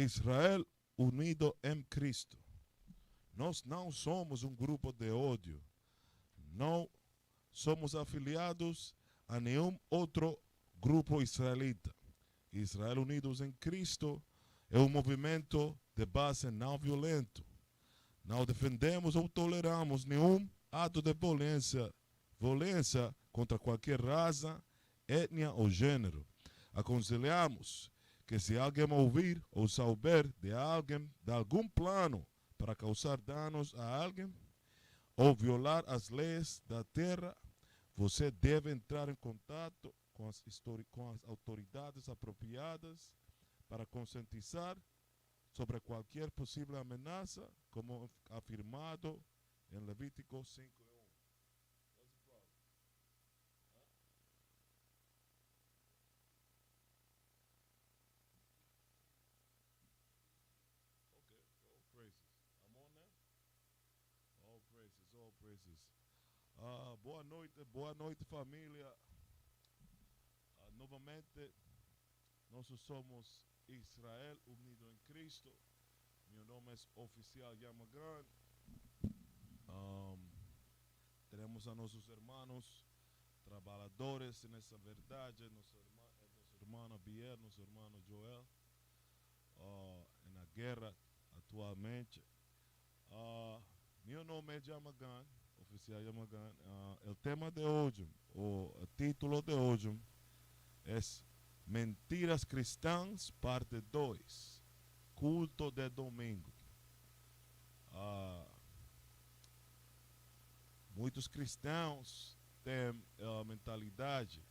Israel unido em Cristo. Nós não somos um grupo de ódio. Não somos afiliados a nenhum outro grupo israelita. Israel Unidos em Cristo é um movimento de base não violento. Não defendemos ou toleramos nenhum ato de violência contra qualquer raça, etnia ou gênero. Aconselhamos que se alguém ouvir ou souber de alguém de algum plano para causar danos a alguém ou violar as leis da terra, você deve entrar em contato com as autoridades apropriadas para conscientizar sobre qualquer possível ameaça, como afirmado em Levítico 5:1. Okay, all praises. I'm on now? All praises, all praises. Boa noite família. Novamente, nós somos Israel Unido em Cristo. Meu nome é Oficial Yamagan. Um, Teremos a nossos irmãos trabalhadores nessa verdade, nossa irmã Biel, nosso irmão Joel, na guerra atualmente. Meu nome é Yamagan, Oficial Yamagan. O tema de hoje, o título de hoje é Mentiras Cristãs, parte 2, culto de domingo. Muitos cristãos têm a mentalidade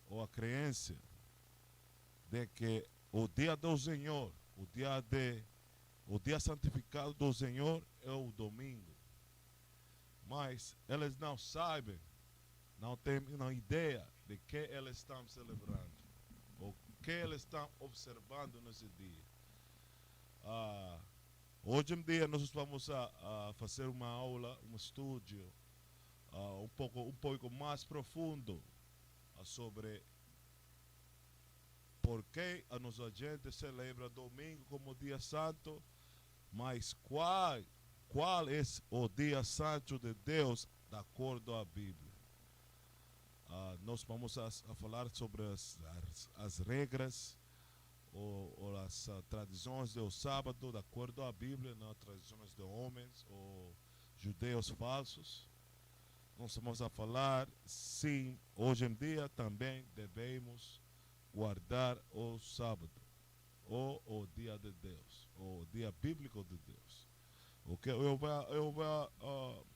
ou a crença de que o dia do Senhor, o dia santificado do Senhor é o domingo. Mas eles não sabem, não têm uma ideia de que eles estão celebrando, o que eles estão observando nesse dia. Hoje em dia nós vamos a fazer uma aula, um estudo um pouco mais profundo sobre por que a nossa gente celebra domingo como dia santo, mas qual é o dia santo de Deus de acordo à Bíblia. Nós vamos a falar sobre as regras ou as tradições do sábado, de acordo à Bíblia, não tradições de homens ou judeus falsos. Nós vamos a falar, sim, hoje em dia também devemos guardar o sábado, ou o dia de Deus, ou o dia bíblico de Deus. Ok, eu vou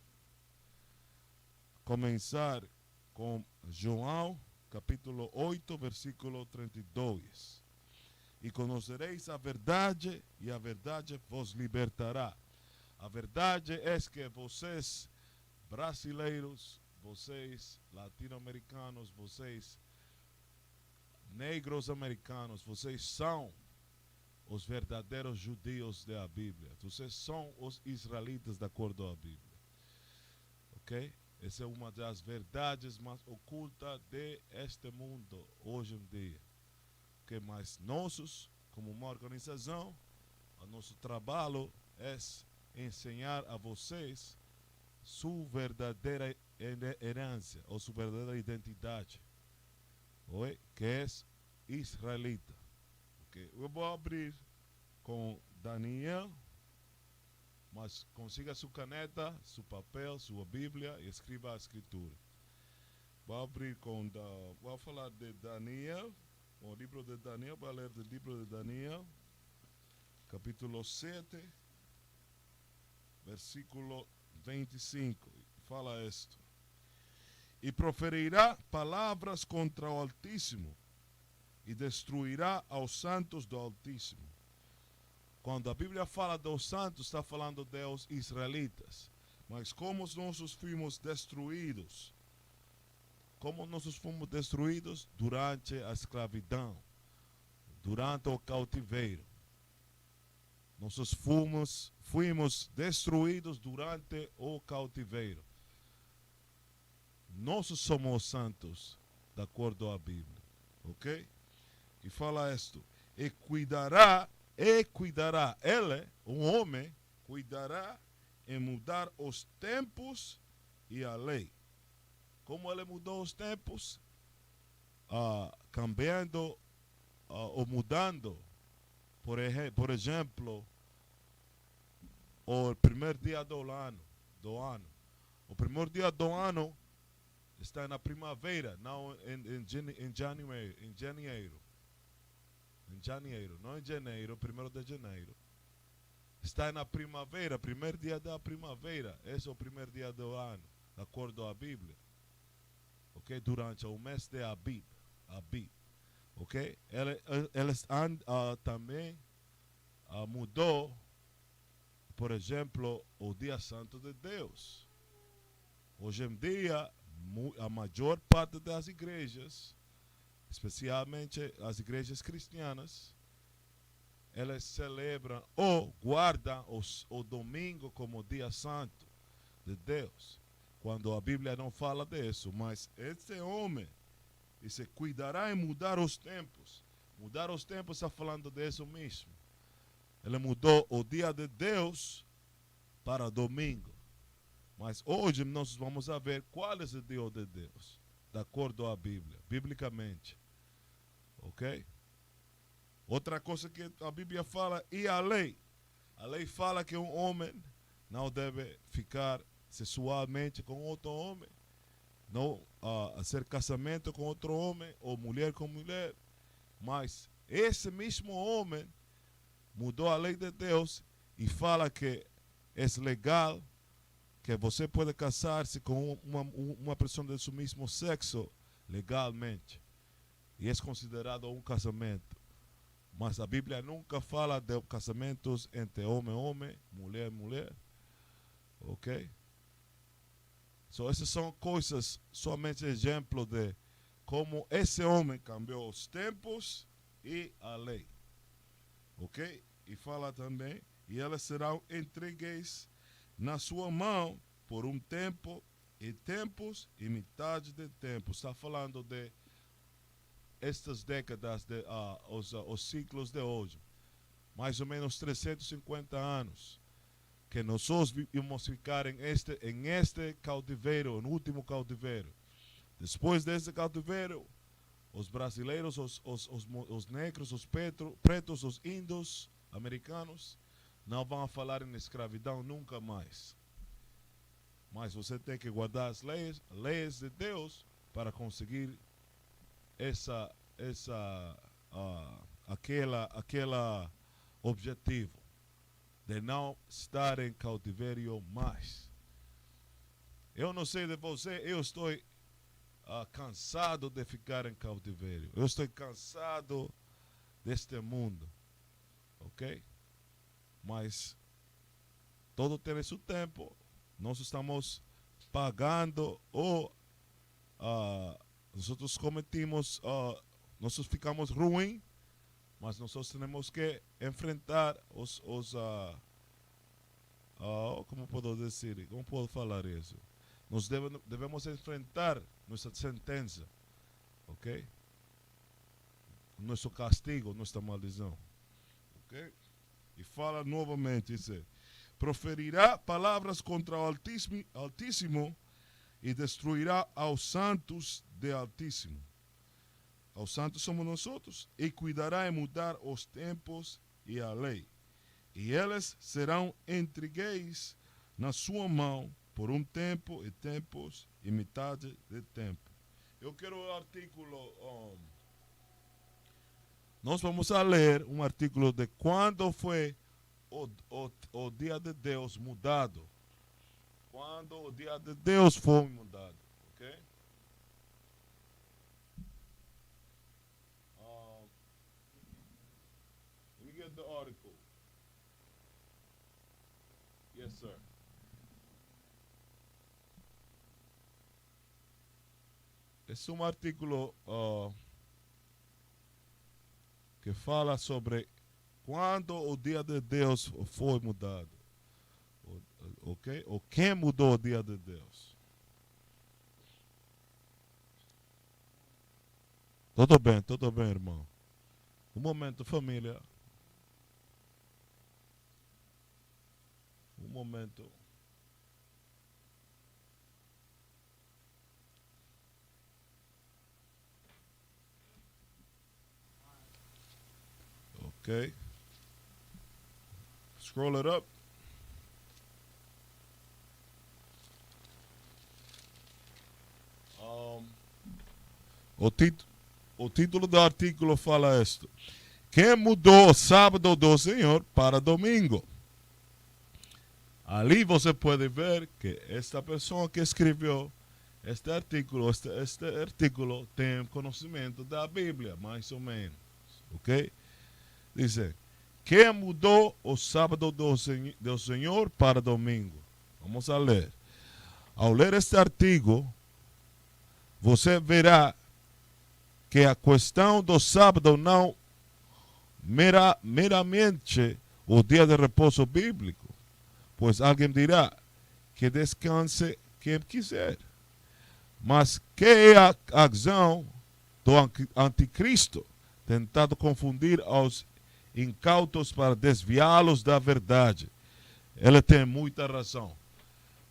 começar com João, capítulo 8, versículo 32. E conhecereis a verdade, e a verdade vos libertará. A verdade é que vocês, brasileiros, vocês, latino-americanos, vocês, negros americanos, vocês são os verdadeiros judeus da Bíblia. Vocês são os israelitas de acordo à Bíblia. Ok? Essa é uma das verdades mais ocultas deste mundo hoje em dia. Que mais nossos, como uma organização, o nosso trabalho é ensinar a vocês sua verdadeira herança ou sua verdadeira identidade, que é israelita. Okay. Eu vou abrir com Daniel, mas consiga sua caneta, seu papel, sua Bíblia e escreva a escritura. Vou abrir vou falar de Daniel, o livro de Daniel, vou ler do livro de Daniel, capítulo 7, versículo 25. Fala isto. E proferirá palavras contra o Altíssimo e destruirá aos santos do Altíssimo. Quando a Bíblia fala dos santos, está falando dos israelitas. Mas como nós fomos destruídos? Como nós fomos destruídos? Durante a escravidão, durante o cautiveiro. Nós fomos destruídos durante o cautiveiro. Nós somos santos, de acordo à Bíblia. Ok? E fala isto. e cuidará. Ele, um homem, cuidará em mudar os tempos e a lei. Como ele mudou os tempos? Cambiando ou mudando. Por exemplo, o primeiro dia do ano. O primeiro dia do ano está na primavera, não em janeiro. Em janeiro, não em janeiro, 1 de janeiro. Está na primavera, primeiro dia da primavera. Esse é o primeiro dia do ano, de acordo com a Bíblia. Ok? Durante o mês de Abib. Ok? Eles também mudou, por exemplo, o dia santo de Deus. Hoje em dia, a maior parte das igrejas, especialmente as igrejas cristianas, elas celebram ou guardam o domingo como dia santo de Deus. Quando a Bíblia não fala disso, mas esse homem, se cuidará em mudar os tempos. Mudar os tempos está falando disso mesmo. Ele mudou o dia de Deus para domingo. Mas hoje nós vamos ver qual é o dia de Deus, de acordo com a Bíblia, biblicamente. Ok? Outra coisa que a Bíblia fala, e a lei. A lei fala que um homem não deve ficar sexualmente com outro homem, não fazer casamento com outro homem, ou mulher com mulher. Mas esse mesmo homem mudou a lei de Deus e fala que é legal, que você pode casar-se com uma pessoa do seu mesmo sexo legalmente. E é considerado um casamento. Mas a Bíblia nunca fala de casamentos entre homem e homem, mulher e mulher. Ok? So, essas são coisas, somente exemplo de como esse homem cambiou os tempos e a lei. Ok? E fala também, e elas serão entregues na sua mão por um tempo e tempos e metade de tempo. Está falando de estas décadas, os ciclos de hoje. Mais ou menos 350 anos. Que nós vamos ficar em este cautiveiro, no último cautiveiro. Depois desse cautiveiro, os brasileiros, os negros, os pretos, os índios, americanos, não vão falar em escravidão nunca mais. Mas você tem que guardar as leis de Deus para conseguir aquela objetivo de não estar em cautiverio mais. Eu não sei de você, eu estou cansado de ficar em cautiverio. Eu estou cansado deste mundo. Ok? Mas todo tem seu tempo. Nós estamos pagando ou nós cometimos, nós ficamos ruins, mas nós temos que enfrentar como posso dizer, como posso falar isso? Nós devemos enfrentar nossa sentença, ok? Nosso castigo, nossa maldição, ok? E fala novamente, diz: proferirá palavras contra o Altíssimo e destruirá aos santos de Altíssimo. Aos santos somos nós outros, e cuidará em mudar os tempos e a lei. E eles serão entregues na sua mão por um tempo e tempos e metade de tempo. Eu quero o artículo. Nós vamos a ler um artículo de quando foi o dia de Deus mudado. Quando o dia de Deus foi mudado. Ok? Let me get the article. Yes, sir. Es um artículo que fala sobre quando o dia de Deus foi mudado. Ok? Ou quem mudou o dia de Deus. Tudo bem, irmão. Um momento, família. Um momento. Ok. Scroll it up. O título do artículo fala isto. Quem mudou o sábado do Senhor para domingo? Ali você pode ver que esta pessoa que escreveu este artículo tem conhecimento da Bíblia, mais ou menos. Ok? Diz, quem mudou o sábado do Senhor para domingo? Vamos a ler. Ao ler este artigo, você verá que a questão do sábado não meramente o dia de repouso bíblico, pois alguém dirá que descanse quem quiser. Mas que é a ação do anticristo, tentado confundir aos incautos para desviá-los da verdade? Ele tem muita razão.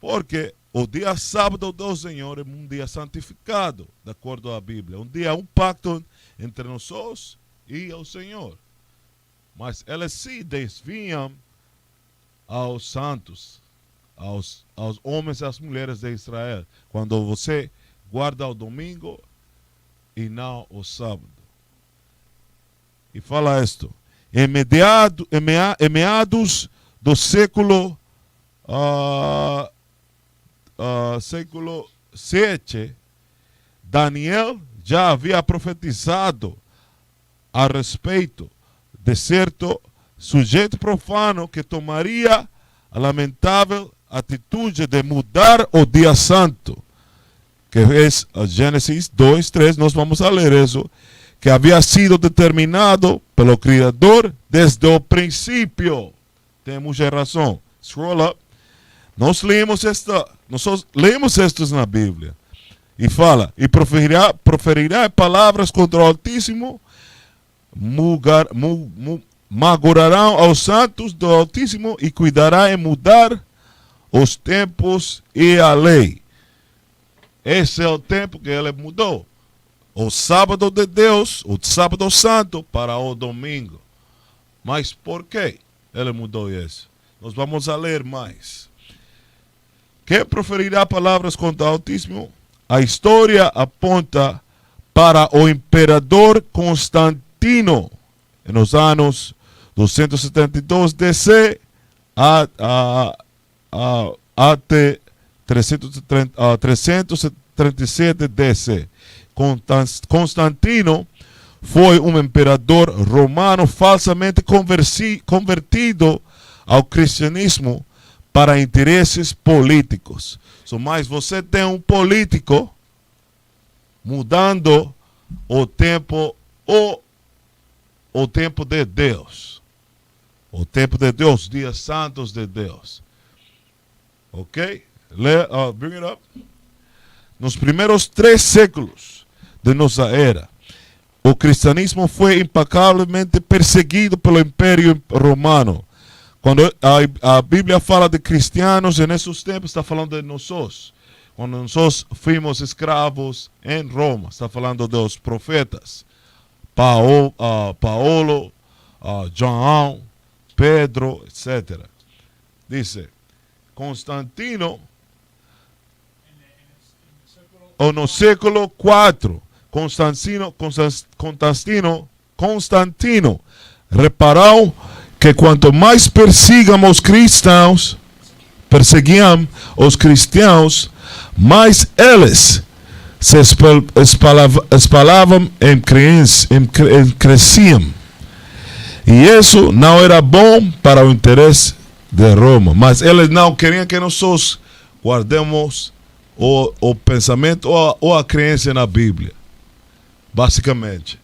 Porque o dia sábado do Senhor é um dia santificado, de acordo à Bíblia. Um pacto entre nós e o Senhor. Mas eles se desviam aos santos, aos homens e às mulheres de Israel, quando você guarda o domingo e não o sábado. E fala isto. Em meados do século século 7, Daniel já havia profetizado a respeito de certo sujeito profano que tomaria a lamentável atitude de mudar o dia santo, que é Gênesis 2:3, nós vamos a ler isso, que havia sido determinado pelo Criador desde o princípio. Tem muita razão. Scroll up. Nós lemos estes na Bíblia. E fala, e proferirá palavras contra o Altíssimo, magorarão aos santos do Altíssimo e cuidará em mudar os tempos e a lei. Esse é o tempo que ele mudou. O sábado de Deus, o sábado santo, para o domingo. Mas por que ele mudou isso? Nós vamos a ler mais. Quem proferirá palavras contra o Altíssimo? A história aponta para o imperador Constantino, nos anos 272 DC até 337 DC. Constantino foi um imperador romano falsamente convertido ao cristianismo para interesses políticos. Mas você tem um político mudando o tempo de Deus. O tempo de Deus, dias santos de Deus. Ok? Bring it up. Nos primeiros 3 séculos de nossa era, o cristianismo foi implacavelmente perseguido pelo Império Romano. Quando a Bíblia fala de cristianos, nesses tempos está falando de nós. Quando nós fomos escravos em Roma, está falando dos profetas. Paulo, João, Pedro, etc. Diz, Constantino, no século 4, Constantino reparou que quanto mais perseguiam os cristãos, mais eles se espalhavam cresciam. E isso não era bom para o interesse de Roma. Mas eles não queriam que nós guardemos o pensamento ou a crença na Bíblia. Basicamente.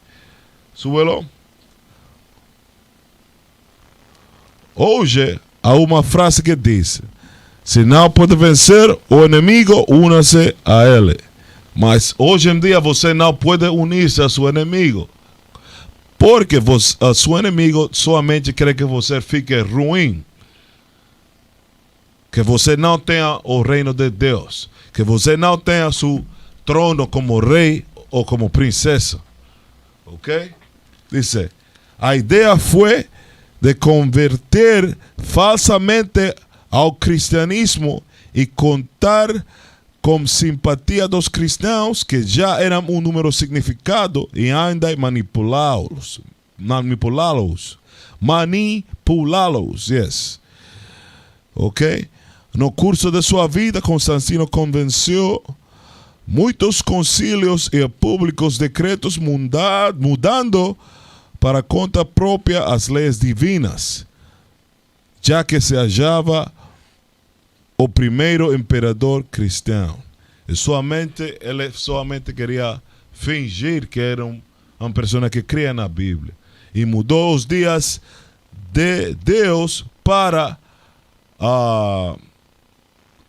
Súbelo. Hoje há uma frase que diz: se não pode vencer o inimigo, una-se a ele. Mas hoje em dia você não pode unir-se a seu inimigo. Porque su inimigo somente quer que você fique ruim. Que você não tenha o reino de Deus. Que você não tenha seu trono como rei ou como princesa. Ok? Dice, a ideia foi de converter falsamente ao cristianismo e contar com simpatia dos cristãos que já eram um número significado e ainda manipulá-los. Yes. Ok? No curso de sua vida, Constantino convenceu muitos concílios e públicos decretos mudando para conta própria as leis divinas, já que se hallava o primeiro imperador cristão. Ele somente queria fingir que era uma pessoa que cria na Bíblia. E mudou os dias de Deus para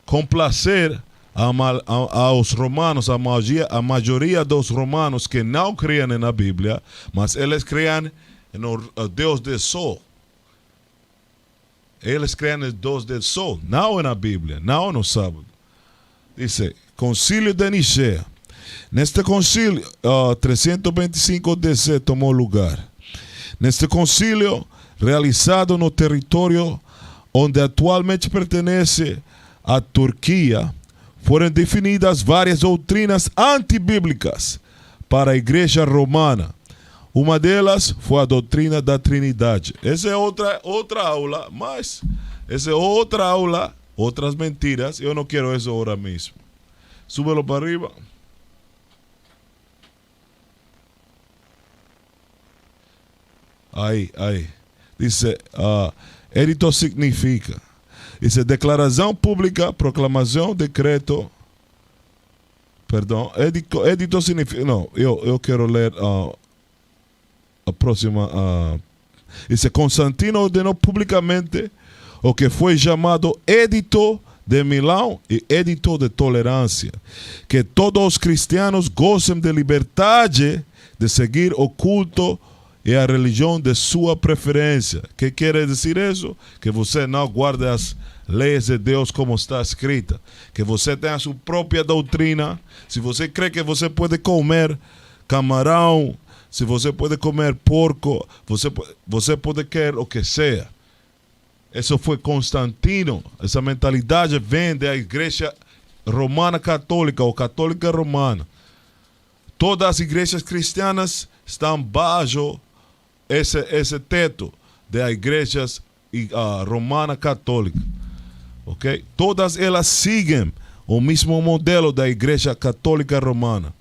complacer aos romanos, a maioria dos romanos que não criam na Bíblia, mas eles criam no Deus do Sol. Eles criam no Deus do Sol, não na Bíblia, não no sábado. Dice, Concílio de Nicea. Neste concílio, 325 DC tomou lugar. Neste concílio, realizado no território onde atualmente pertenece a Turquia, foram definidas várias doutrinas antibíblicas para a Igreja Romana. Uma delas foi a doutrina da Trindade. Essa é outra aula, mas essa é outra aula, outras mentiras. Eu não quero isso agora mesmo. Súbelo para arriba. Aí. Dice, edito significa. Dice, declaração pública, proclamação, decreto. Perdão, edito significa. Não, eu quero ler a próxima. Dice, Constantino ordenou publicamente o que foi chamado Edito de Milão e Edito de Tolerância, que todos os cristianos gozem de liberdade de seguir o culto e a religião de sua preferência. O que quer dizer isso? Que você não guarda as leis de Deus como está escrita. Que você tenha a sua própria doutrina. Se você crê que você pode comer camarão, se você pode comer porco, você pode querer o que seja. Isso foi Constantino. Essa mentalidade vem da igreja romana católica ou católica romana. Todas as igrejas cristianas estão baixo esse teto das igrejas romana católica. Okay? Todas elas seguem o mesmo modelo da igreja católica romana.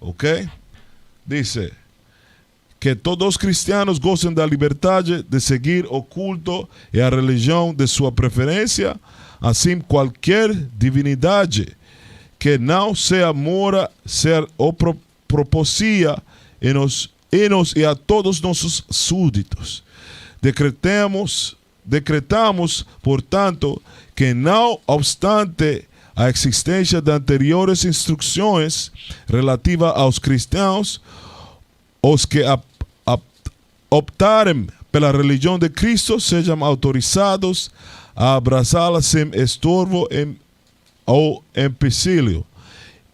Ok? Dice que todos os cristianos gozem da liberdade de seguir o culto e a religião de sua preferência, assim qualquer divindade que não se mora ser ou propicia em nos e a todos nossos súditos. Decretamos, portanto, que não obstante a existência de anteriores instruções relativas aos cristãos, os que optarem pela religião de Cristo sejam autorizados a abraçá-la sem estorvo ou empecilho,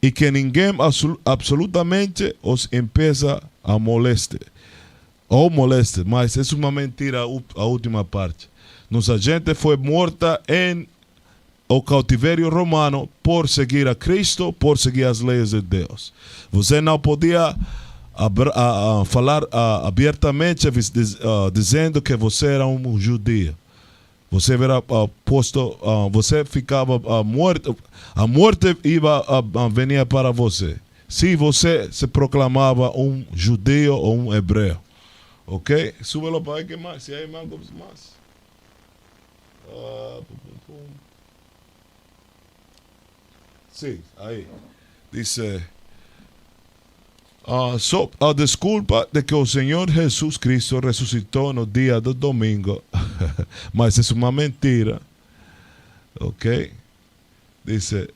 e que ninguém absolutamente os impeça a moleste. Mas é uma mentira a última parte. Nossa gente foi morta em o cativeiro romano por seguir a Cristo, por seguir as leis de Deus. Você não podia falar abertamente dizendo que você era um judeu. Você era posto, você ficava morto. A morte vinha para você. Se você se proclamava um judeu ou um hebreu. Ok? Súbelo para aí, que mais? Se aí mais. Sim, aí. Dice, a desculpa de que o Senhor Jesus Cristo ressuscitou no dia do domingo, mas é uma mentira. Ok? Dice,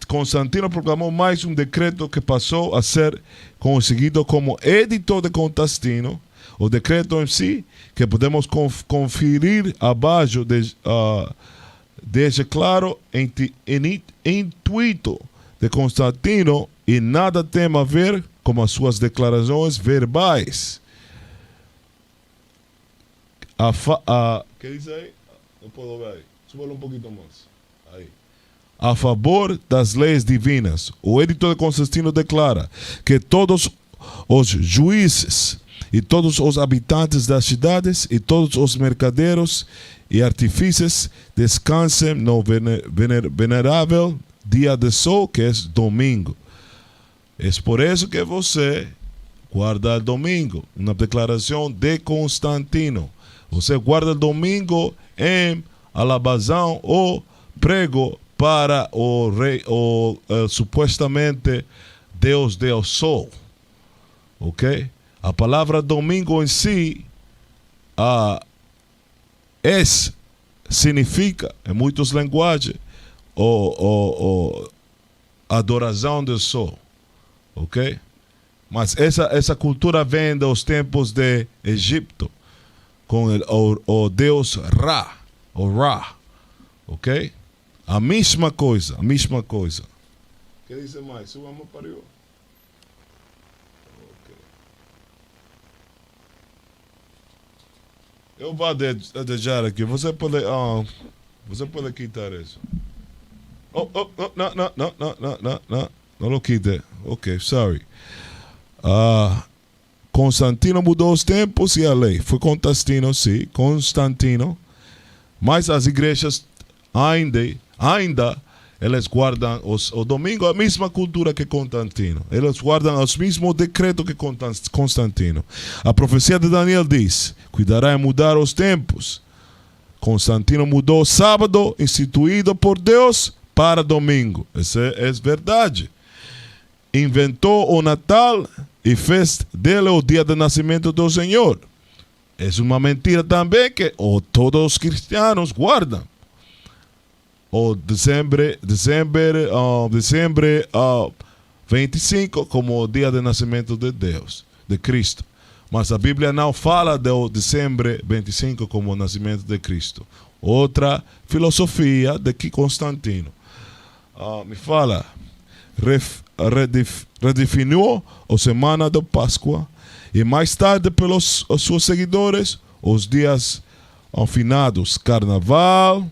Constantino proclamou mais um decreto que passou a ser conhecido como Edito de Constantino. O decreto em si, que podemos conferir abaixo, deixa claro intuito de Constantino e nada tem a ver com as suas declarações verbais. ¿Qué dice ahí? No puedo ver ahí. Súbalo un poquito más. Ahí. A favor das leis divinas. O Edito de Constantino declara que todos os juízes e todos os habitantes das cidades e todos os mercadeiros e artífices descansem no venerável dia de sol, que é domingo. É por isso que você guarda o domingo. Uma declaração de Constantino. Você guarda o domingo em alabação ou prego para o rei, supostamente Deus do sol. Ok? A palavra domingo em si significa, em muitas linguagens, adoração do sol. Ok? Mas essa cultura vem dos tempos de Egito, com o deus Ra, o Ra. Ok? A mesma coisa, a mesma coisa. O que diz mais? Subamos para eu. Okay. Eu vou deixar aqui. Você pode quitar isso. Não lo quite. Ok, sorry. Constantino mudou os tempos e a lei. Foi Constantino, sim, Constantino. Mas as igrejas ainda eles guardam o domingo, a mesma cultura que Constantino. Eles guardam os mesmos decretos que Constantino. A profecia de Daniel diz: cuidará em mudar os tempos. Constantino mudou o sábado, instituído por Deus, para domingo. Isso é verdade. Inventou o Natal e fez dele o dia de nascimento do Senhor. É uma mentira também que todos os cristianos guardam. O dezembro 25 como o dia de nascimento de Deus, de Cristo. Mas a Bíblia não fala do dezembro 25 como o nascimento de Cristo. Outra filosofia de que Constantino. Me fala, redefiniu a semana da Páscoa e mais tarde pelos seus seguidores os dias finados, carnaval,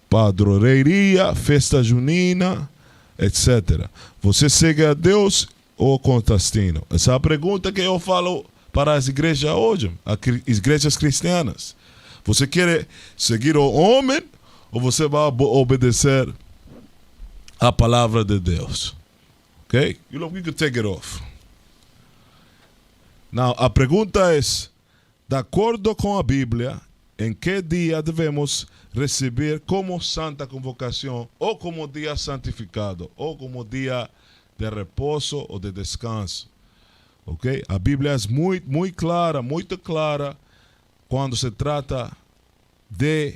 padroeira, festa junina, etc. Você segue a Deus ou Constantino? Essa é a pergunta que eu falo para as igrejas hoje, as igrejas cristianas. Você quer seguir o homem ou você vai obedecer a palavra de Deus? Ok? You can take it off. Now, a pergunta é, de acordo com a Bíblia, em que dia devemos receber como santa convocação, ou como dia santificado, ou como dia de repouso ou de descanso? Ok? A Bíblia é muito clara quando se trata de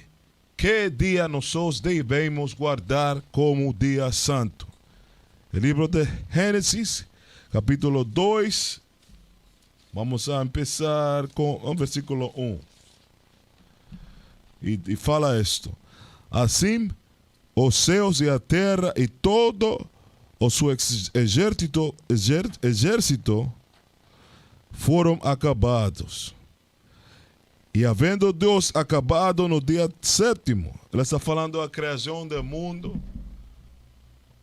que dia nós devemos guardar como dia santo. O livro de Gênesis, capítulo 2, vamos a começar com o versículo 1. E fala isto: assim os céus e a terra e todo o seu exército foram acabados. E havendo Deus acabado no dia sétimo, ele está falando da criação do mundo,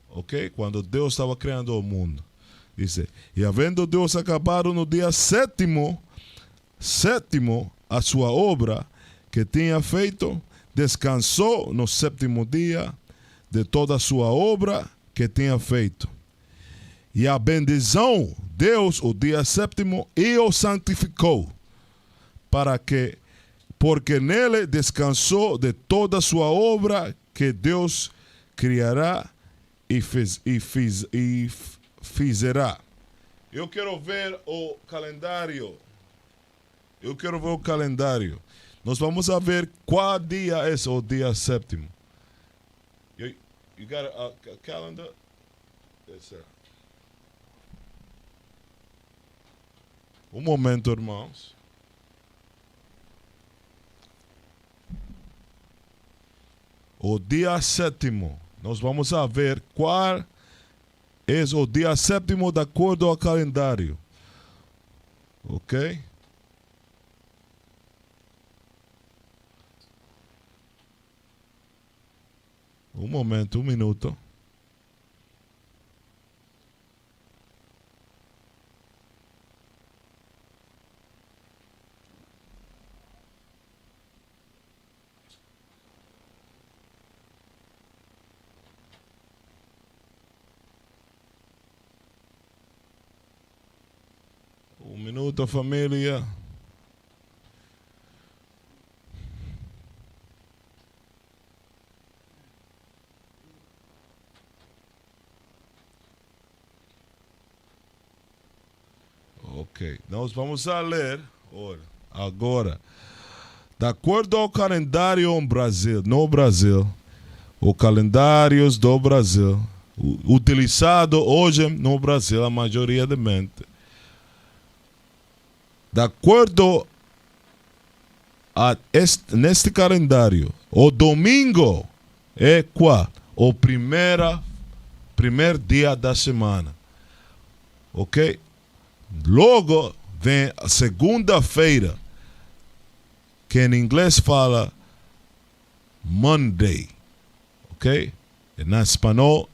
ok? Quando Deus estava criando o mundo. Diz: e havendo Deus acabado no dia sétimo a sua obra que tinha feito, descansou no sétimo dia de toda a sua obra que tinha feito. E a bendição Deus o dia sétimo e o santificou, porque nele descansou de toda a sua obra que Deus criará e fizerá. Eu quero ver o calendário. Nós vamos a ver qual dia é o dia sétimo. You got a calendar? Yes, sir. Um momento, irmãos. O dia sétimo. Nós vamos a ver qual é o dia sétimo de acordo ao calendário. Ok? Um momento, um minuto. Um minuto, família. Ok, nós vamos a ler agora. De acordo ao calendário no Brasil, o calendário do Brasil, utilizado hoje no Brasil, a maioria de mente. De acordo neste calendário, o domingo é qual? O primeiro dia da semana. Ok? Logo vem a segunda-feira, que em inglês fala Monday. Ok? Em espanhol,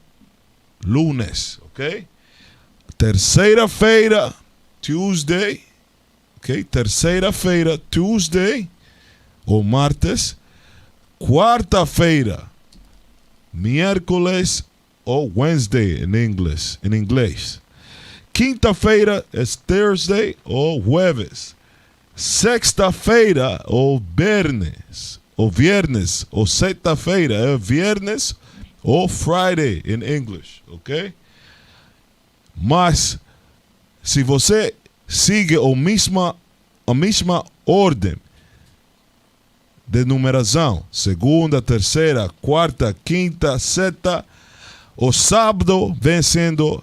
lunes. Ok? Terceira-feira, Tuesday. Ok? Terceira-feira, Tuesday. Ou martes. Quarta-feira, miércoles ou Wednesday em inglês. Quinta-feira é Thursday ou jueves. Sexta-feira ou viernes. Ou sexta-feira é viernes ou Friday em inglês, ok? Mas se você sigue a mesma ordem de numeração, segunda, terceira, quarta, quinta, sexta, o sábado vem sendo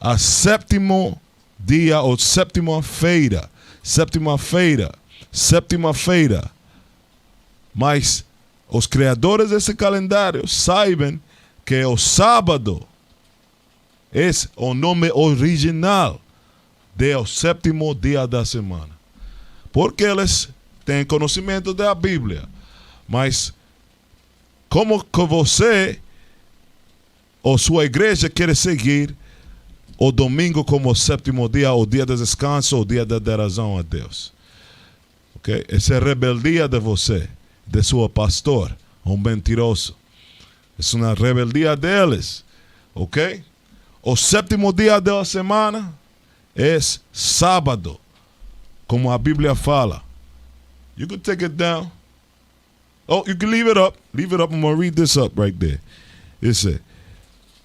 a sétimo dia ou sétima-feira. Mas os criadores desse calendário sabem que o sábado é o nome original do sétimo dia da semana. Porque eles têm conhecimento da Bíblia. Mas como que você ou sua igreja quer seguir o domingo como o sétimo dia, o dia de descanso, o dia de adoração a Deus? Okay? Essa é a rebeldia de você, de seu pastor, um mentiroso. É uma rebeldia deles. Ok? O sétimo dia da semana é sábado, como a Bíblia fala. You can take it down. Oh, you can leave it up. Leave it up. I'm going to read this up right there. It says,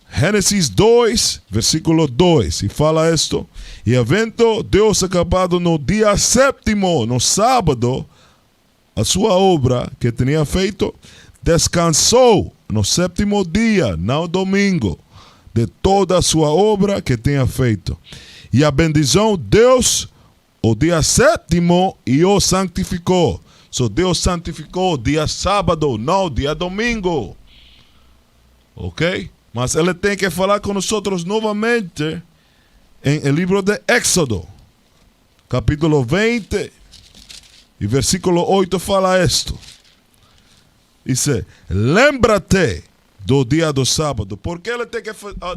Gênesis 2, versículo 2, e fala isto: e havendo Deus acabado no dia sétimo, no sábado, a sua obra que tinha feito, descansou no sétimo dia, não domingo, de toda a sua obra que tinha feito. E a bendição Deus o dia sétimo e o santificou. So Deus santificou o dia sábado, não o dia domingo. Ok? Mas ele tem que falar com nós novamente em o livro de Éxodo, capítulo 20, e versículo 8 fala isto. Diz: lembra-te do dia do sábado. Por que ele tem que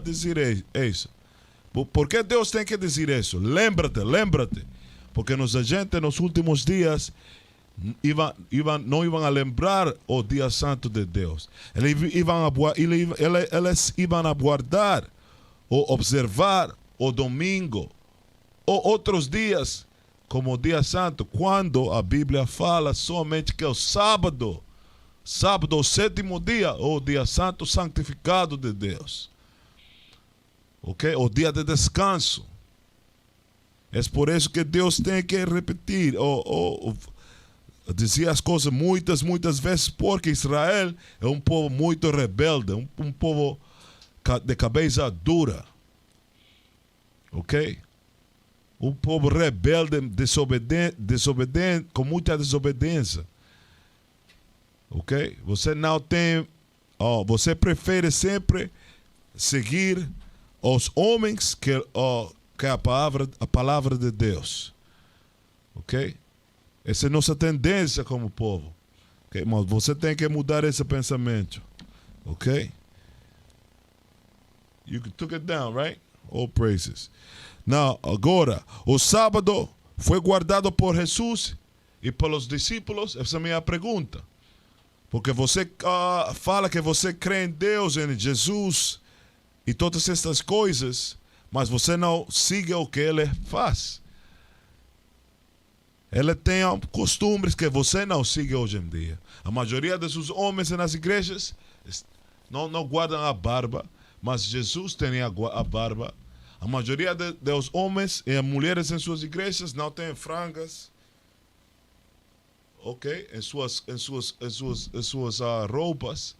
dizer isso? Por que Deus tem que dizer isso? Lembra-te, lembra-te. Porque a gente nos últimos dias não iam a lembrar o dia santo de Deus. Eles iam a guardar ou observar o domingo ou outros dias como o dia santo, quando a Bíblia fala somente que o sábado, o sétimo dia, o dia santo santificado de Deus. Ok? O dia de descanso. É por isso que Deus tem que repetir dizer as coisas muitas vezes, porque Israel é um povo muito rebelde, um povo de cabeça dura. Ok? Um povo rebelde, desobediente, com muita desobediência. Ok? Você não tem... você prefere sempre seguir os homens que a palavra de Deus. Ok? Essa é a nossa tendência como povo. Okay? Mas você tem que mudar esse pensamento. Ok? You took it down, right? All praises. Now, agora, o sábado foi guardado por Jesus e pelos discípulos? Essa é a minha pergunta. Porque você fala que você crê em Deus, em Jesus e todas estas coisas, mas você não siga o que Ele faz. Ele tem costumes que você não sigue hoje em dia. A maioria dos homens nas igrejas não guardam a barba, mas Jesus tinha a barba. A maioria dos homens e mulheres em suas igrejas não têm frangas, ok? Em suas roupas.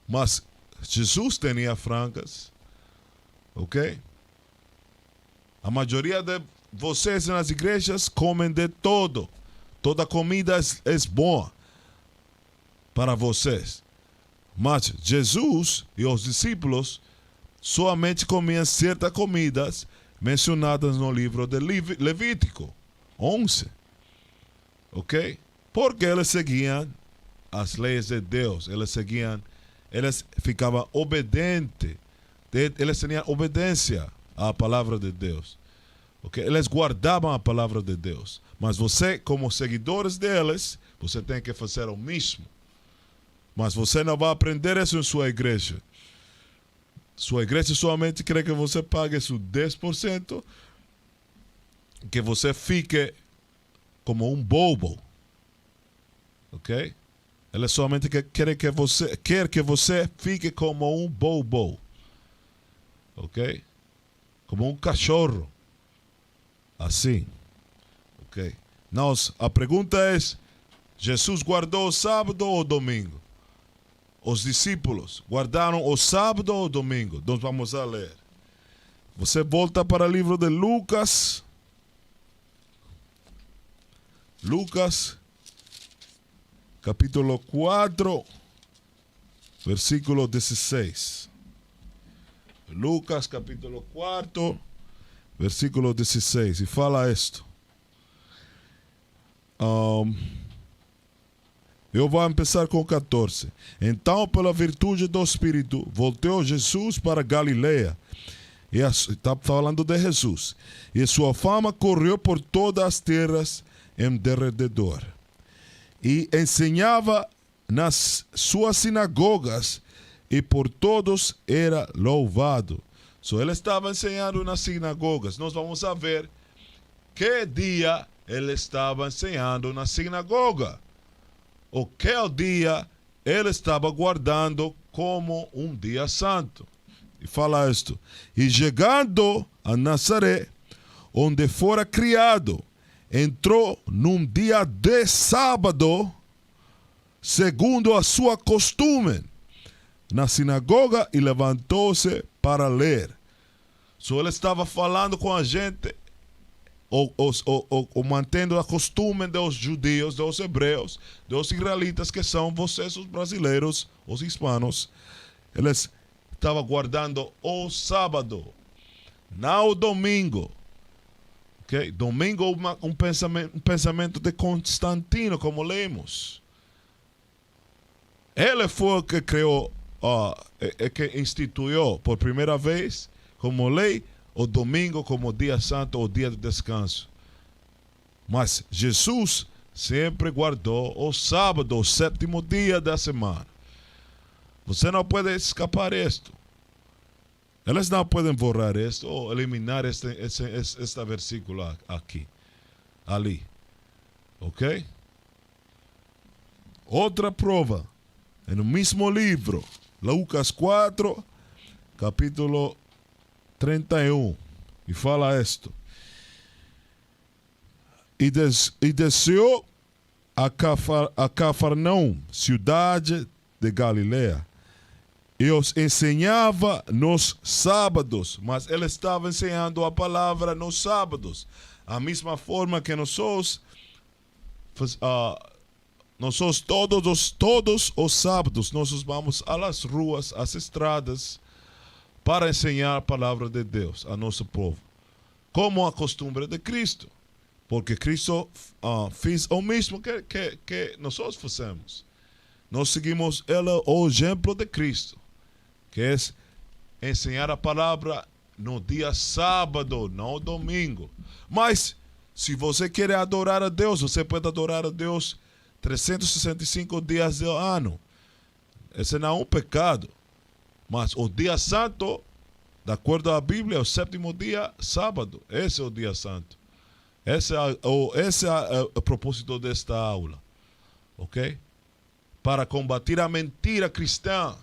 Mas Jesus tinha frangas, ok? A maioria de vocês nas igrejas comem de todo. Toda comida é boa para vocês. Mas Jesus e os discípulos somente comiam certas comidas mencionadas no livro de Levítico 11. Ok? Porque eles seguiam as leis de Deus. Eles ficavam obedientes. Eles tinham obediência à palavra de Deus. Okay? Eles guardavam a palavra de Deus. Mas você, como seguidores deles, você tem que fazer o mesmo. Mas você não vai aprender isso em sua igreja. Sua igreja somente quer que você pague seu 10%, que você fique como um bobo. Ok? Ela somente quer que você fique como um bobo. Ok? Como um cachorro. Assim. Ok? A pergunta é, Jesus guardou o sábado ou o domingo? Os discípulos guardaram o sábado ou o domingo? Nós vamos a ler. Você volta para o livro de Lucas. Lucas, capítulo 4, versículo 16. Lucas, capítulo 4, versículo 16. E fala isto. Eu vou começar com 14. Então, pela virtude do Espírito, voltou Jesus para Galileia. E está falando de Jesus. E sua fama correu por todas as terras em derredor. E ensinava nas suas sinagogas, e por todos era louvado. Ele estava ensinando nas sinagogas. Nós vamos ver que dia ele estava ensinando na sinagoga. Aquele dia ele estava guardando como um dia santo. E fala isto. E chegando a Nazaré, onde fora criado, entrou num dia de sábado, segundo a sua costume, na sinagoga e levantou-se para ler. Ele estava falando com a gente, ou mantendo a costume dos judeus, dos hebreus, dos israelitas, que são vocês, os brasileiros, os hispanos. Eles estavam guardando o sábado, não o domingo. Okay? Domingo um pensamento de Constantino, como lemos. Ele foi o que criou, que instituiu por primeira vez, como lei, o domingo como dia santo ou dia de descanso. Mas Jesus sempre guardou o sábado, o sétimo dia da semana. Você não pode escapar isto. Eles não podem borrar isto ou eliminar este versículo aqui, ali. Ok? Outra prova, no mesmo livro, Lucas 4, capítulo 31, e fala isto. E desceu a Cafarnaum, cidade de Galileia, e os ensinava nos sábados. Mas ele estava ensinando a palavra nos sábados. A mesma forma que nós todos os sábados nós vamos às ruas, às estradas, para ensinar a palavra de Deus a nosso povo, como a costumbre de Cristo, porque Cristo fez o mesmo que nós fazemos. Nós seguimos o exemplo de Cristo, que é ensinar a palavra no dia sábado, não domingo. Mas se você quer adorar a Deus, você pode adorar a Deus 365 dias do ano. Esse não é um pecado. Mas o dia santo, de acordo à Bíblia, é o sétimo dia, sábado. Esse é o dia santo. Esse é o propósito desta aula. Ok? Para combater a mentira cristã,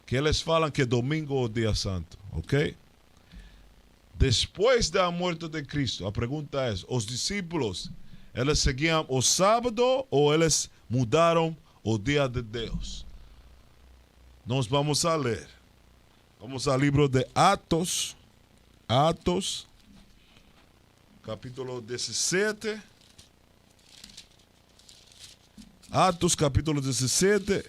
que eles falam que domingo é o dia santo. Ok? Depois da morte de Cristo, a pergunta é, os discípulos, eles seguiam o sábado ou eles mudaram o dia de Deus? Nós vamos a ler. Vamos ao livro de Atos, capítulo 17. Atos, capítulo 17,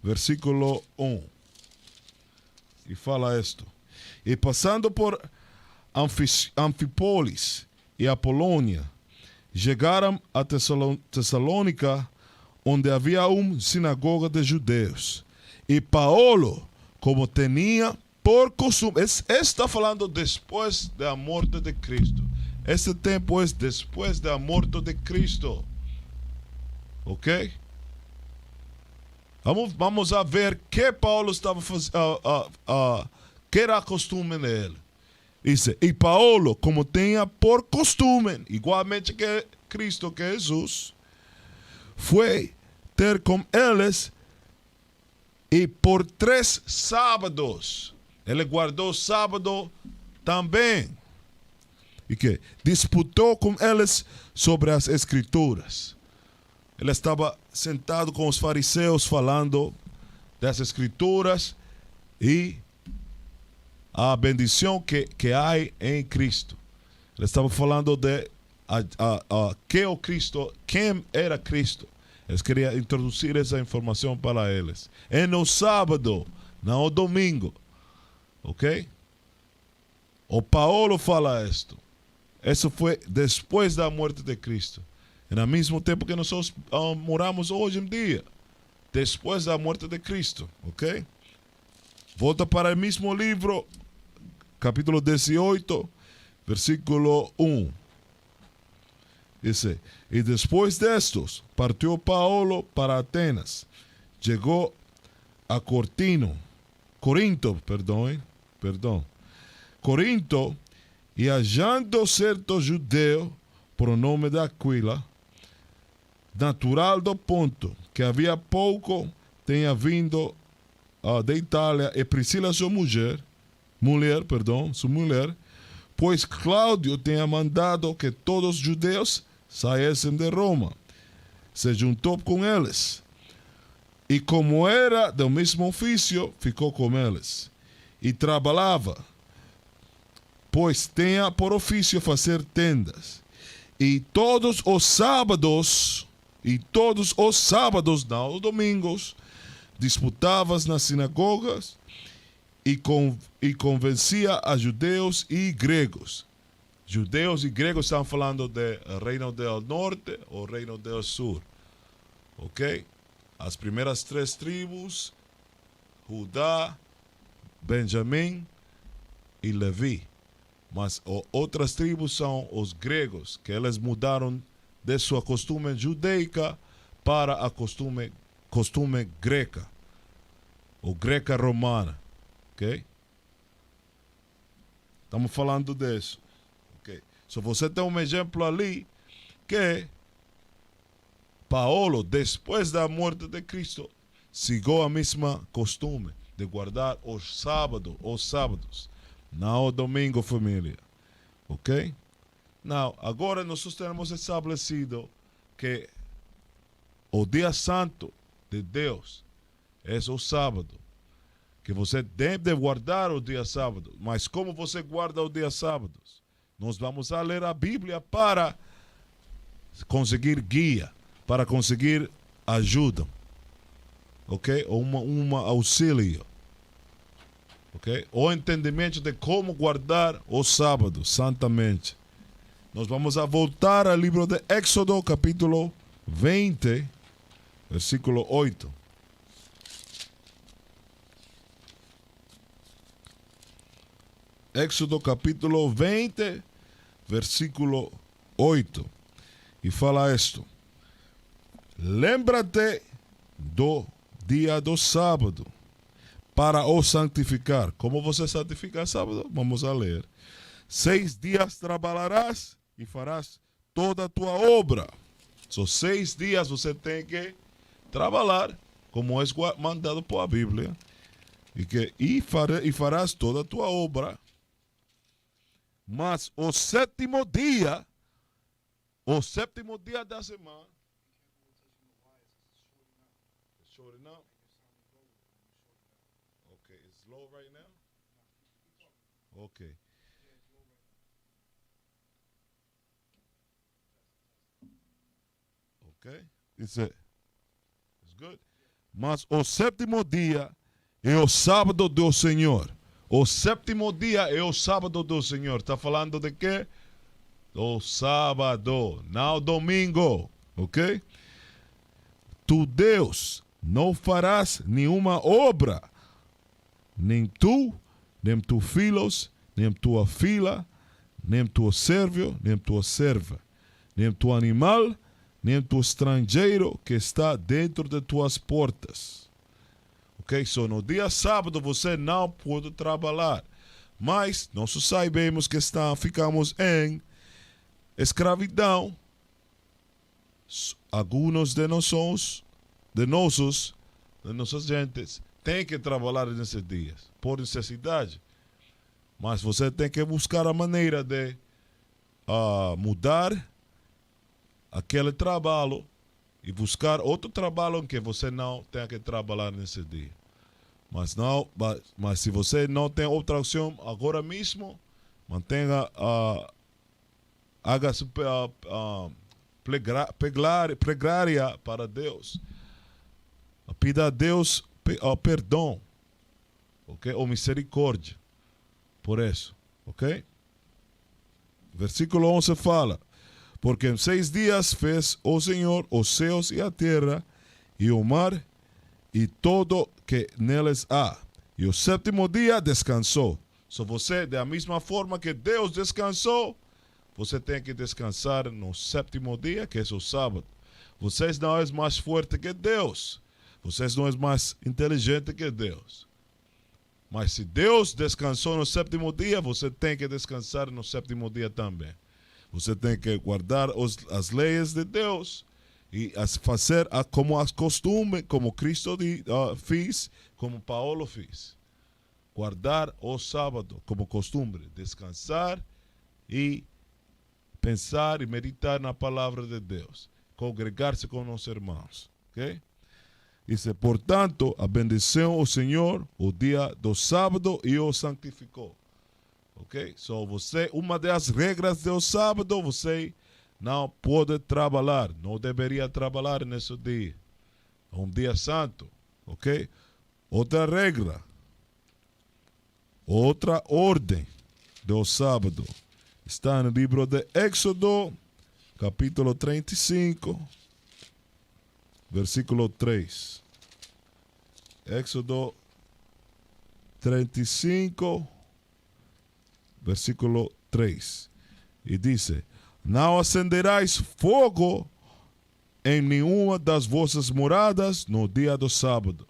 versículo 1. E fala isto: e passando por Anfípolis e Apolônia, chegaram a Tessalônica, onde havia uma sinagoga de judeus. E Paulo, como tinha por costume, está falando depois da morte de Cristo. Esse tempo é depois da morte de Cristo. Ok? Vamos a ver que Paulo estava fazendo, que era costume nele. Dice, e Paulo, como tinha por costume, igualmente que Cristo, que Jesus, foi ter com eles, e por 3 sábados, ele guardou sábado também, e que disputou com eles sobre as escrituras. Ele estava sentado com os fariseus falando das escrituras e a bendição que há em Cristo. Ele estava falando de que o Cristo, quem era Cristo. Eles queriam introduzir essa informação para eles. É no sábado, não no domingo. Ok? O Paulo fala isto. Isso foi depois da morte de Cristo. E no mesmo tempo que nós moramos hoje em dia. Depois da morte de Cristo. Ok? Volta para o mesmo livro, capítulo 18, versículo 1. Dice, e depois destos, partiu Paulo para Atenas. Chegou a Corinto, Corinto, e hallando certo judeu, por nome de Aquila, natural do Ponto, que havia pouco tinha vindo de Itália, e Priscila sua mulher, pois Cláudio tinha mandado que todos os judeus saíssem de Roma. Se juntou com eles, e como era do mesmo ofício, ficou com eles. E trabalhava, pois tinha por ofício fazer tendas. E todos os sábados, não os domingos, disputava nas sinagogas e convencia a judeus e gregos. Judeus e gregos estão falando do Reino do Norte ou Reino do Sul. Ok? As primeiras 3 tribos, Judá, Benjamim e Levi. Mas outras tribos são os gregos, que eles mudaram de sua costume judaica para a costume greca, ou greca romana. Ok? Estamos falando disso. Ok? So você tem um exemplo ali que Paulo, depois da morte de Cristo, seguiu a mesma costume de guardar os sábados, não o domingo, família. Ok? Não, agora nós temos estabelecido que o dia santo de Deus é o sábado. Que você deve guardar o dia sábado. Mas como você guarda o dia sábado? Nós vamos a ler a Bíblia para conseguir guia, para conseguir ajuda, ok? Uma auxílio, ok? O entendimento de como guardar o sábado santamente. Nós vamos a voltar ao livro de Éxodo, capítulo 20, versículo 8. Éxodo capítulo 20, versículo 8. E fala isto: lembra-te do dia do sábado para o santificar. Como você santifica o sábado? Vamos a ler. 6 dias trabalharás e farás toda a tua obra. São 6 dias você tem que trabalhar, como é mandado por a Bíblia. E farás toda a tua obra. Mas o sétimo dia da semana. It's short enough? Okay, it's low right now? Okay. Okay, it's good. Mas o sétimo dia é o sábado do Senhor. O sétimo dia é o sábado do Senhor. Está falando de quê? Do sábado, não domingo. Ok? Tu, Deus, não farás nenhuma obra. Nem tu, nem tu filhos, nem tua filha, nem tu servo, nem tua serva, nem tu animal, nem tu estrangeiro que está dentro de tuas portas. Ok? So, no dia sábado você não pode trabalhar. Mas nós sabemos que ficamos em escravidão. Alguns de nossas gentes têm que trabalhar nesses dias, por necessidade. Mas você tem que buscar a maneira de mudar aquele trabalho e buscar outro trabalho em que você não tenha que trabalhar nesse dia. Mas se você não tem outra opção agora mesmo, mantenha, haga preglária para Deus. Pida a Deus perdão, ok? Ou misericórdia. Por isso, ok? Versículo 11 fala: porque em 6 dias fez o Senhor os céus e a terra e o mar e todo que neles há. E o sétimo dia descansou. So você, da mesma forma que Deus descansou, você tem que descansar no sétimo dia, que é o sábado. Vocês não é mais forte que Deus. Vocês não é mais inteligente que Deus. Mas se Deus descansou no sétimo dia, você tem que descansar no sétimo dia também. Você tem que guardar as leis de Deus e fazer como as costumes, como Cristo fez, como Paulo fez. Guardar o sábado como costume, descansar e pensar e meditar na palavra de Deus, congregar-se com os irmãos, ok? Dice, portanto, abençoou o Senhor o dia do sábado e o santificou. Ok? So, uma das regras do sábado, você não pode trabalhar, não deveria trabalhar nesse dia. É um dia santo, ok? Outra regra, outra ordem do sábado, está no livro de Éxodo, capítulo 35, versículo 3. Éxodo 35, versículo 3. E diz: não acenderás fogo em nenhuma das vossas moradas no dia do sábado.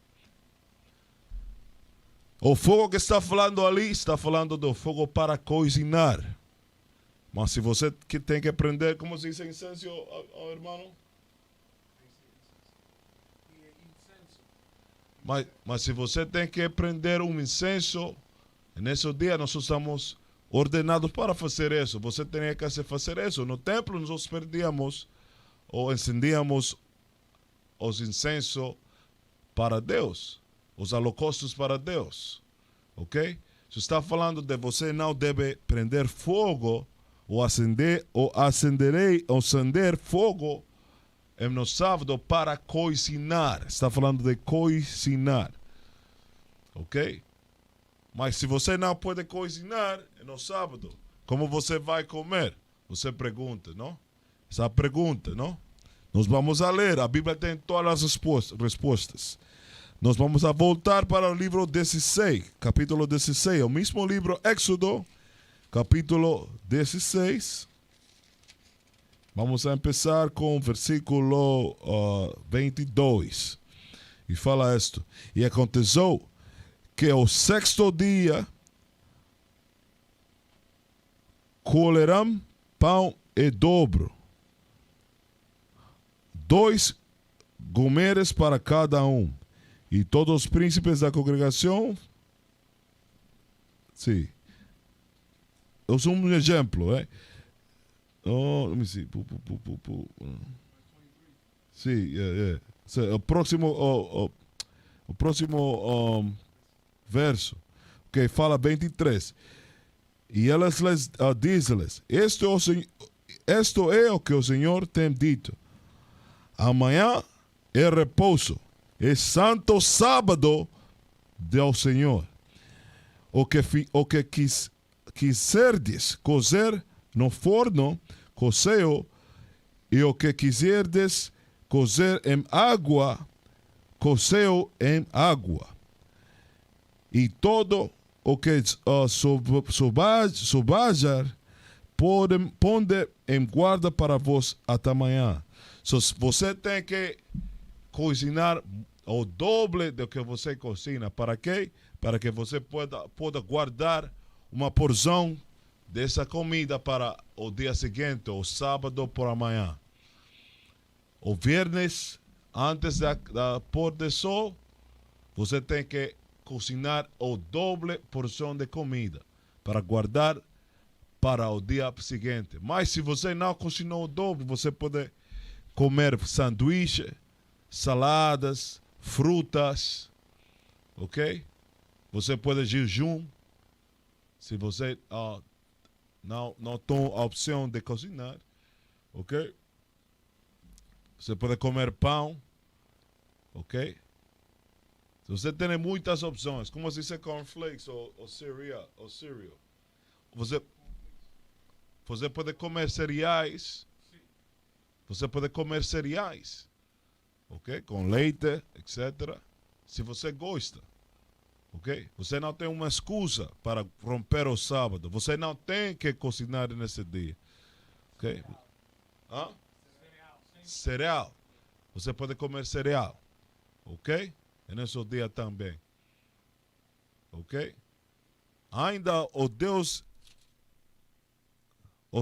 O fogo que está falando ali, está falando do fogo para cozinhar. Mas se você tem que aprender, como se diz incenso, irmão? Mas se você tem que aprender um incenso, nesse dia nós estamos ordenados para fazer isso. Você tem que fazer isso. No templo nós perdíamos ou acendíamos os incensos para Deus, os holocaustos para Deus, ok? Se está falando de você não deve prender fogo ou acender fogo no sábado para cozinhar. Está falando de cozinhar, ok? Mas se você não pode cozinhar no sábado, como você vai comer? Você pergunta, não? Essa pergunta, não? Nós vamos a ler, a Bíblia tem todas as respostas. Nós vamos a voltar para o livro 16, capítulo 16, o mesmo livro Éxodo, capítulo 16. Vamos a começar com o versículo 22. E fala isto: e aconteceu que o sexto dia colherão pão e dobro, 2 gomeres para cada um. E todos os príncipes da congregação, sim. Eu sou um exemplo, Oh, let me see. Sim, yeah. So, o próximo verso, que fala 23. E eles lhes dizem-lhes: Esto é o que o Senhor tem dito. Amanhã é repouso, é santo sábado do Senhor. O que quiserdes cozer no forno, cozei-o, e o que quiserdes cozer em água, cozei-o em água. E todo o que sobajar, ponde em guarda para vós até amanhã. So, você tem que cozinhar o doble do que você cozinha. Para quê? Para que você possa guardar uma porção dessa comida para o dia seguinte, o sábado por amanhã. O viernes, antes da pôr do sol, você tem que cozinhar o doble porção de comida para guardar para o dia seguinte. Mas se você não cozinhou o dobro, você pode comer sanduíche, saladas, frutas, ok? Você pode jejum. Se você não tem a opção de cozinhar, ok? Você pode comer pão, ok? Você tem muitas opções. Como se diz cornflakes ou cereal. Você pode comer cereais. Você pode comer cereais, ok? Com leite, etc. Se você gosta, ok? Você não tem uma excusa para romper o sábado. Você não tem que cozinhar nesse dia, ok? Cereal. Você pode comer cereal, ok? E nesse dia também, ok? Ainda o Deus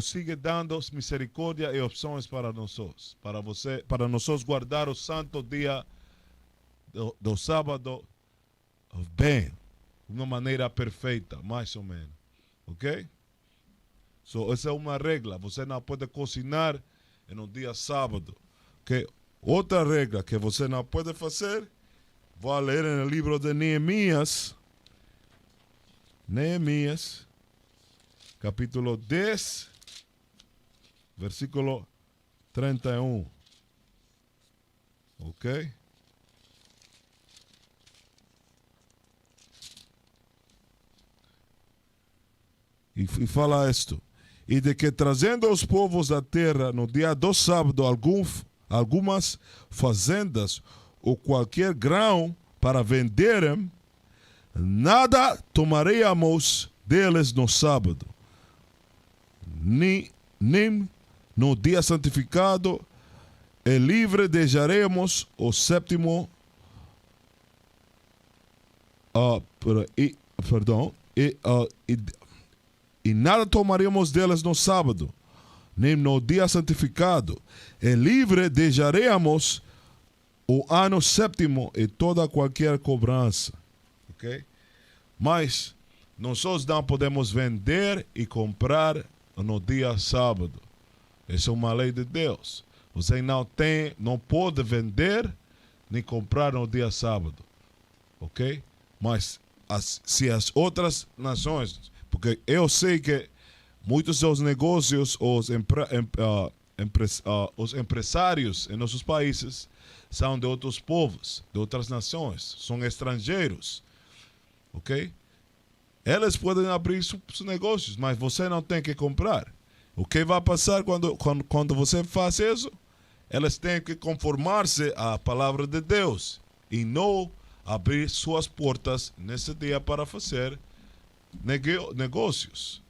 sigue dando misericórdia e opções para nós, para nós guardar o santo dia do sábado bem, de uma maneira perfeita, mais ou menos, ok? So, essa é uma regra. Você não pode cozinhar no dia sábado, ok? Outra regra que você não pode fazer, vou ler no livro de Neemias, capítulo 10, versículo 31. Ok? E fala isto: e de que trazendo os povos da terra no dia do sábado algumas fazendas ou qualquer grão para venderem, nada tomaríamos deles no sábado, nem no dia santificado, e livre deixaremos o sétimo, e nada tomaríamos deles no sábado, nem no dia santificado, e livre deixaremos o ano sétimo e toda qualquer cobrança, ok? Mas nós não podemos vender e comprar no dia sábado. Essa é uma lei de Deus. Você não pode vender nem comprar no dia sábado, ok? Mas se as outras nações, porque eu sei que muitos dos negócios, os empresários em nossos países são de outros povos, de outras nações, são estrangeiros, ok? Eles podem abrir seus negócios, mas você não tem que comprar. O que vai passar quando você faz isso? Eles têm que conformar-se à palavra de Deus e não abrir suas portas nesse dia para fazer negócios.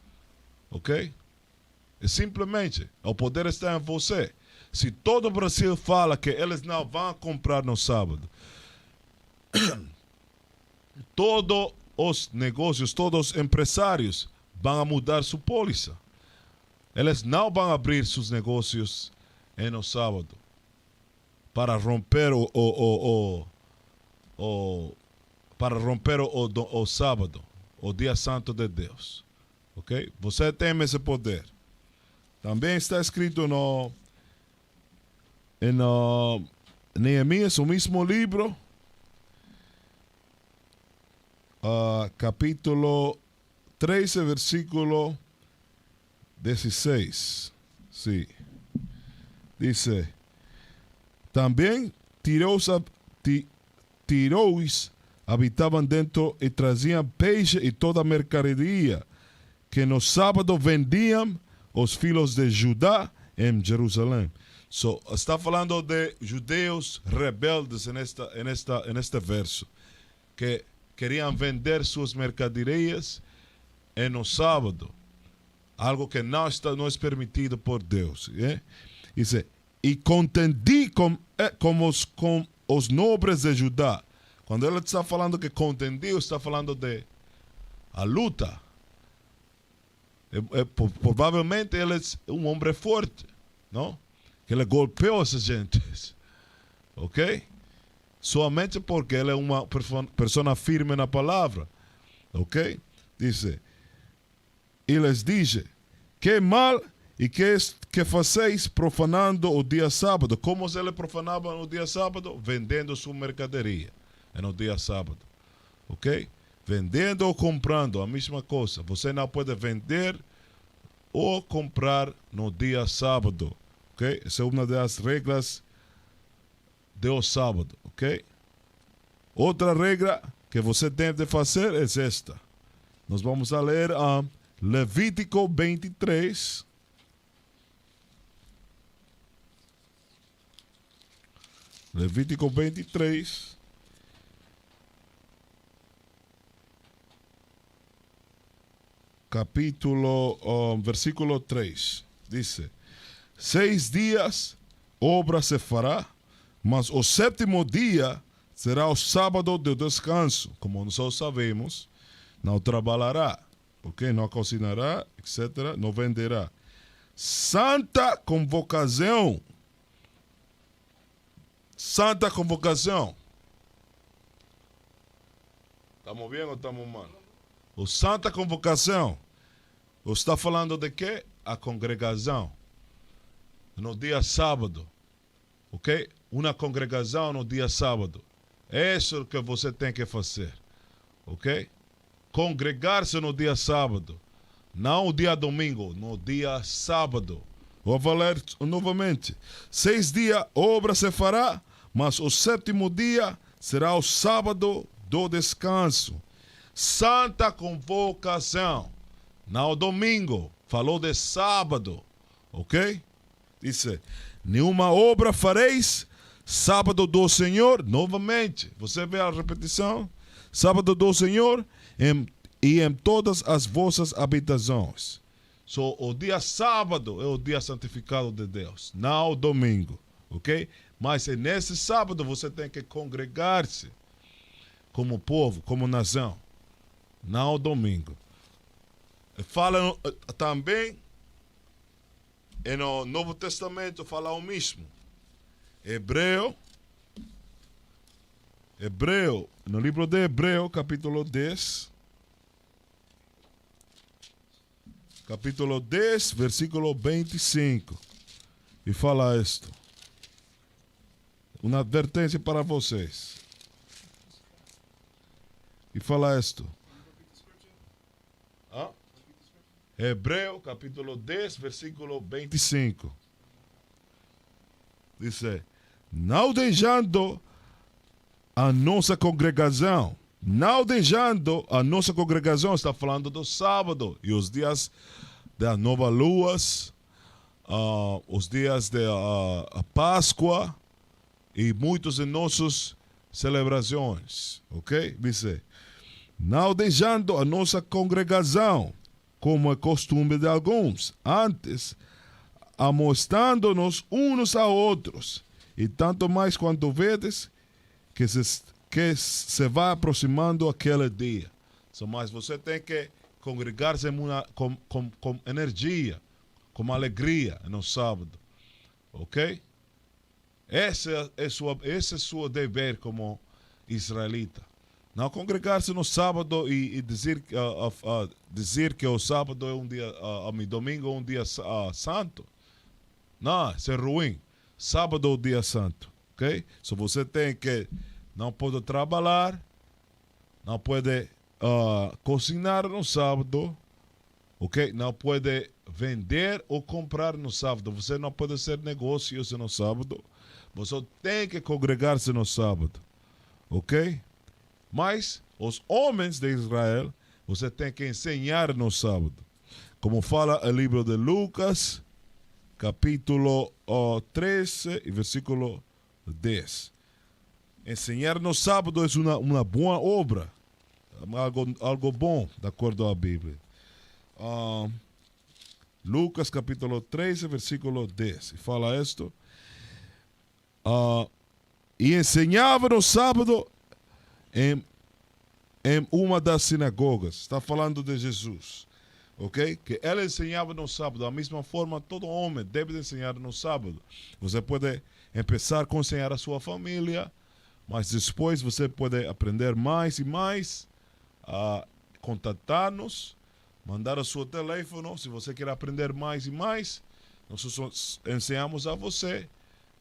Ok? E simplesmente, o poder está em você. Se todo o Brasil fala que eles não vão comprar no sábado, todos os negócios, todos os empresários vão mudar sua póliza. Eles não vão abrir seus negócios no sábado para romper o sábado, o dia santo de Deus. Ok? Você tem esse poder. Também está escrito em Neemias, o mesmo livro, capítulo 13, versículo 16. Sí. Dice: también tiros habitaban dentro y trazían peixe y toda mercadería que no sábado vendían os filhos de Judá em Jerusalém. So, está falando de judeus rebeldes neste verso, que queriam vender suas mercadorias no sábado, algo que não é permitido por Deus. Diz: e contendi com os nobres de Judá. Quando ele está falando que contendiu, está falando de a luta. Provavelmente ele é um homem forte, não? Que ele golpeou essas gentes, ok? Somente porque ele é uma pessoa firme na palavra, ok? Diz: e les diz: que mal e que faceis profanando o dia sábado. Como ele profanava no dia sábado? Vendendo sua mercadoria no dia sábado, ok? Vendendo ou comprando, a mesma coisa. Você não pode vender ou comprar no dia sábado, ok? Essa é uma das regras do sábado, ok? Outra regra que você deve fazer é esta. Nós vamos a ler Levítico 23. Levítico 23. Capítulo, versículo 3. Diz: 6 dias obra se fará, mas o sétimo dia será o sábado de descanso. Como nós sabemos, não trabalhará, porque não cozinará, etc., não venderá. Santa convocação. Santa convocação. Estamos bem ou estamos mal? O santa convocação. Está falando de quê? A congregação. No dia sábado. Ok? Uma congregação no dia sábado. É isso que você tem que fazer. Ok? Congregar-se no dia sábado. Não o dia domingo, no dia sábado. Vou falar novamente. 6 dias obra se fará, mas o sétimo dia será o sábado do descanso. Santa convocação. Não domingo. Falou de sábado. Ok? Disse: nenhuma obra fareis sábado do Senhor. Novamente. Você vê a repetição? Sábado do Senhor e em todas as vossas habitações. O dia sábado é o dia santificado de Deus, não o domingo, ok? Mas nesse sábado você tem que congregar-se como povo, como nação, não o domingo. Fala também, no Novo Testamento fala o mesmo. Hebreu, no livro de Hebreu, capítulo 10, versículo 25. E fala isto. uma advertência para vocês. E fala isto. Hebreu capítulo 10, versículo 25. Diz: não deixando a nossa congregação. Não deixando a nossa congregação, está falando do sábado e os dias da nova lua, os dias da Páscoa e muitas de nossas celebrações, ok? Diz: não deixando a nossa congregação, como é costume de alguns, antes amostrando-nos uns a outros, e tanto mais quanto vedes que se vai aproximando aquele dia. Mas você tem que congregar-se com energia, com alegria no sábado. Ok? Esse é seu dever como israelita. Não congregar-se no sábado e dizer que o sábado é um dia, domingo é um dia santo. Não, isso é ruim. Sábado é o dia santo. Ok? Se você tem que não pode trabalhar, não pode cozinhar no sábado, ok? Não pode vender ou comprar no sábado. Você não pode fazer negócios no sábado. Você tem que congregar-se no sábado, ok? Mas os homens de Israel, você tem que ensinar no sábado. Como fala o livro de Lucas, capítulo 13, versículo 10. Ensinar no sábado é uma boa obra, algo bom, de acordo à Bíblia. Lucas capítulo 13, versículo 10. Fala isto. E ensinava no sábado em uma das sinagogas. Está falando de Jesus. Ok? Que ele ensinava no sábado. Da mesma forma, todo homem deve ensinar no sábado. Você pode começar com ensinar a sua família, mas depois você pode aprender mais e mais, contatar-nos, mandar o seu telefone, se você quer aprender mais e mais, nós ensinamos a você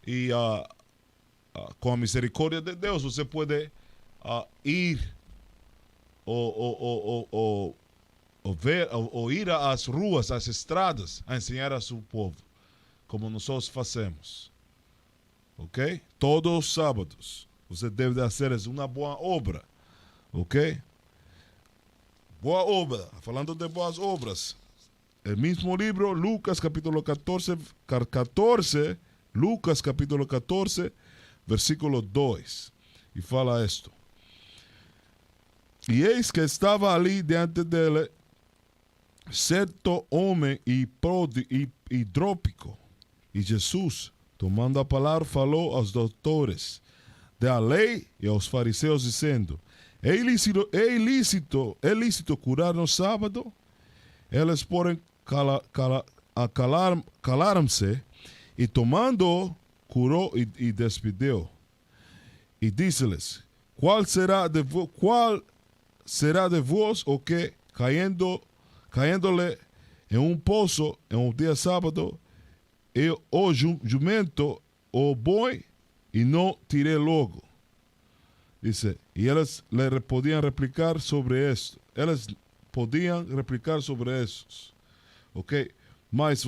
e com a misericórdia de Deus você pode ir ou ir às ruas, às estradas, a ensinar a seu povo, como nós fazemos. Ok? Todos os sábados. Você deve fazer uma boa obra. Ok? Boa obra. Falando de boas obras. El mismo libro, Lucas capítulo 14, Lucas capítulo 14, versículo 2. E fala esto. E eis que estava ali diante dele certo homem hidrópico. E Jesus, tomando a palavra, falou aos doutores da lei e aos fariseus, dizendo: é ilícito curar no sábado? Eles, porém, calaram-se, e tomando, curou e despediu. E disse-lhes: qual será de vós o que, caindo-lhe em um poço em um dia sábado, e o jumento o boi, e não tirei logo? Dice, e eles lhe podiam replicar sobre isto. Eles podiam replicar sobre isso. Ok? Mas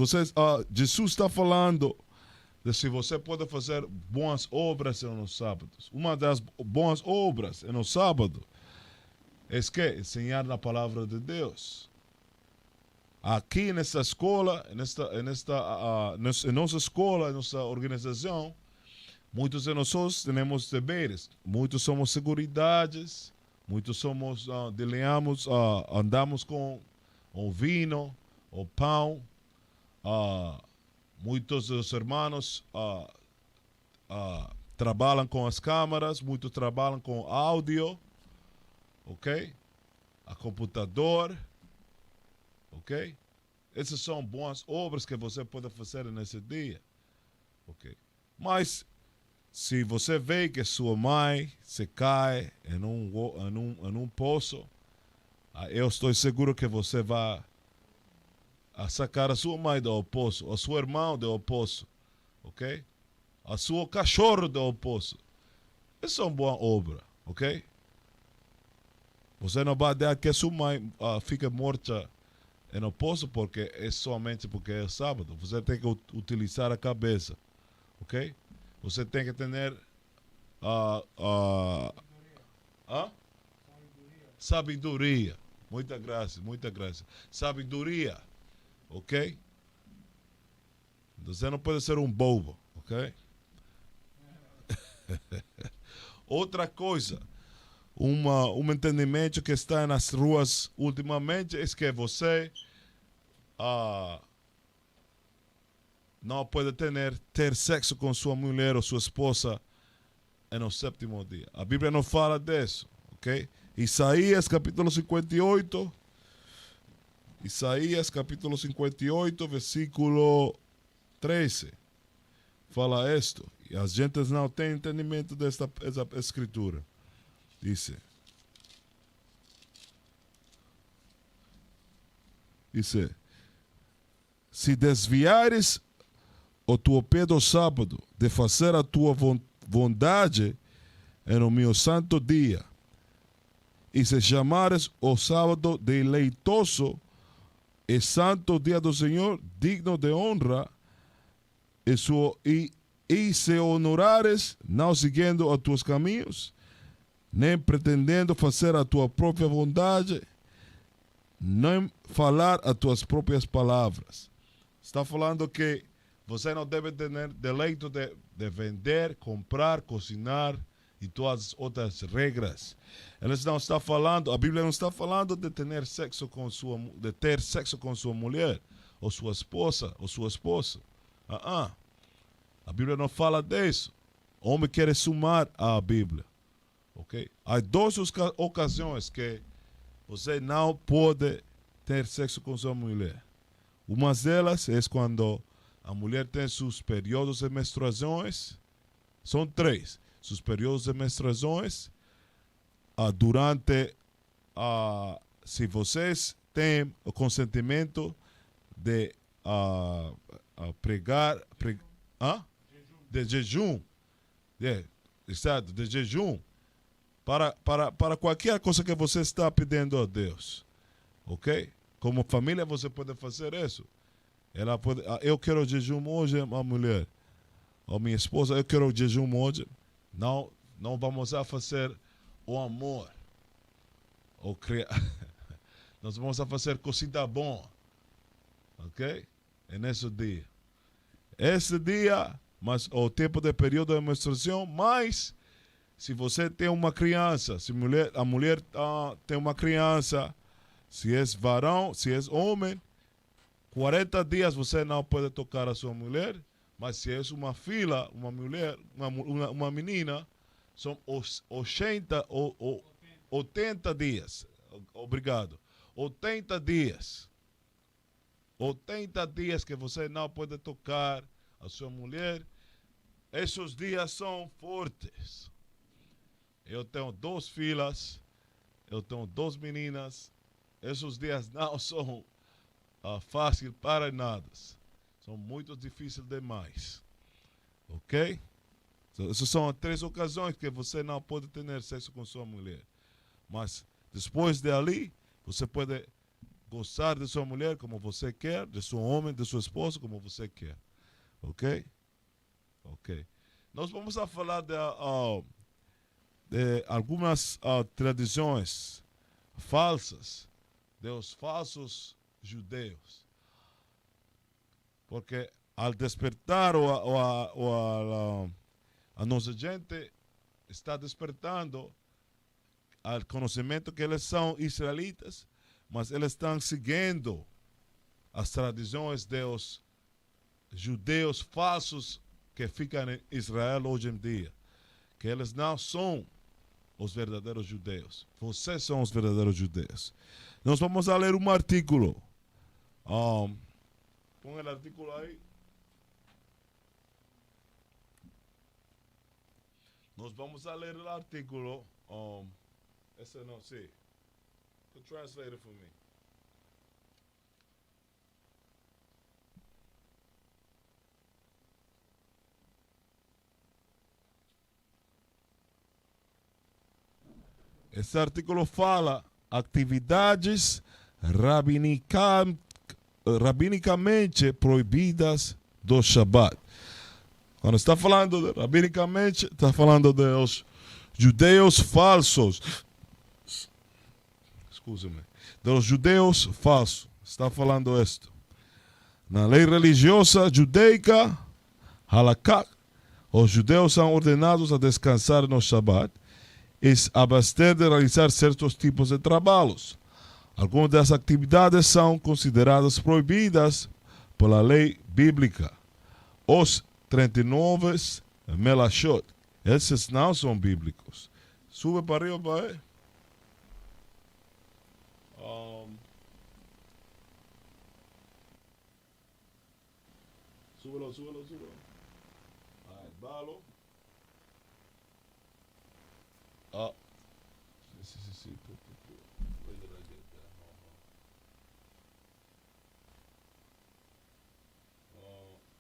Jesus está falando de se você pode fazer boas obras nos sábados. Uma das boas obras no sábado é que ensinar a palavra de Deus. Aqui nessa escola, em nossa escola, em nossa organização, muitos de nós temos deveres. Muitos somos seguridades, muitos somos, andamos com o vinho, o pão. Muitos dos irmãos trabalham com as câmaras, muitos trabalham com áudio, ok? A computador, ok? Essas são boas obras que você pode fazer nesse dia, ok? Mas se você vê que sua mãe se cai em um poço, eu estou seguro que você vai sacar a sua mãe do poço, ou seu irmão do poço, ok? a seu cachorro do poço. Isso é uma boa obra, ok? Você não vai deixar que sua mãe fique morta no poço porque é somente porque é sábado. Você tem que utilizar a cabeça, ok? Você tem que ter sabedoria. Muita graça, muita graça. Sabedoria, ok? Você não pode ser um bobo, ok? Outra coisa, um entendimento que está nas ruas ultimamente é que você não pode ter sexo com sua mulher ou sua esposa no sétimo dia. A Bíblia não fala disso, ok? Isaías capítulo 58, Isaías capítulo 58, versículo 13, fala isto. E as gentes não têm entendimento desta escritura. Dice, se desviares o teu pé do sábado de fazer a tua vontade no meu santo dia, e se chamares o sábado deleitoso e santo dia do Senhor, digno de honra, e se honorares, não seguindo os teus caminhos, nem pretendendo fazer a tua própria vontade, nem falar as tuas próprias palavras. Está falando que você não deve ter deleito de vender, comprar, cozinhar e todas as outras regras. Eles não está falando, a Bíblia não está falando de ter sexo com sua mulher, ou sua esposa, ou sua esposa. A Bíblia não fala disso. O homem quer sumar a Bíblia. Okay? Há duas ocasiões que você não pode ter sexo com sua mulher. Uma delas é quando a mulher tem seus períodos de menstruações. São três. Seus períodos de menstruações. Se vocês têm o consentimento de pregar. De jejum. Exato, de jejum. Para qualquer coisa que você está pedindo a Deus, ok? Como família você pode fazer isso. Ela pode, eu quero jejum hoje, a mulher, ou minha esposa, eu quero jejum hoje. Não vamos a fazer o amor, nós vamos a fazer coisa boa, ok? É nesse dia. Esse dia, mas o tempo de período de menstruação, mas se você tem uma criança, se a mulher tem uma criança, se é varão, se é homem, 40 dias você não pode tocar a sua mulher, mas se é uma filha, uma mulher, uma menina, são 80 dias. Obrigado. 80 dias. 80 dias que você não pode tocar a sua mulher. Esses dias são fortes. Eu tenho 2 filhas, eu tenho 2 meninas. Esses dias não são fáceis para nada. São muito difíceis demais. Ok? Então, essas são as 3 ocasiões que você não pode ter sexo com sua mulher. Mas depois de ali, você pode gostar de sua mulher como você quer, de seu homem, de sua esposa como você quer. Ok? Ok. Nós vamos a falar de algumas tradições falsas dos falsos judeus. Porque ao despertar a nossa gente está despertando ao conhecimento que eles são israelitas, mas eles estão seguindo as tradições dos judeus falsos que ficam em Israel hoje em dia. Que eles não são os verdadeiros judeus. Vocês são os verdadeiros judeus. Nós vamos a ler um artículo. Põe o artículo aí. Nós vamos a ler o artículo. Esse não sei. Could translate it for me. Esse artículo fala atividades rabinicamente proibidas do Shabat. Quando está falando de rabinicamente, está falando dos judeus falsos. Excuse-me. Dos judeus falsos. Está falando isto. Na lei religiosa judaica, Halakha, os judeus são ordenados a descansar no Shabat e abster de realizar certos tipos de trabalhos. Algumas das atividades são consideradas proibidas pela lei bíblica. Os 39 melachot, esses não são bíblicos. Sube para arriba, vai. Súbelo. Aí, balo. Sí.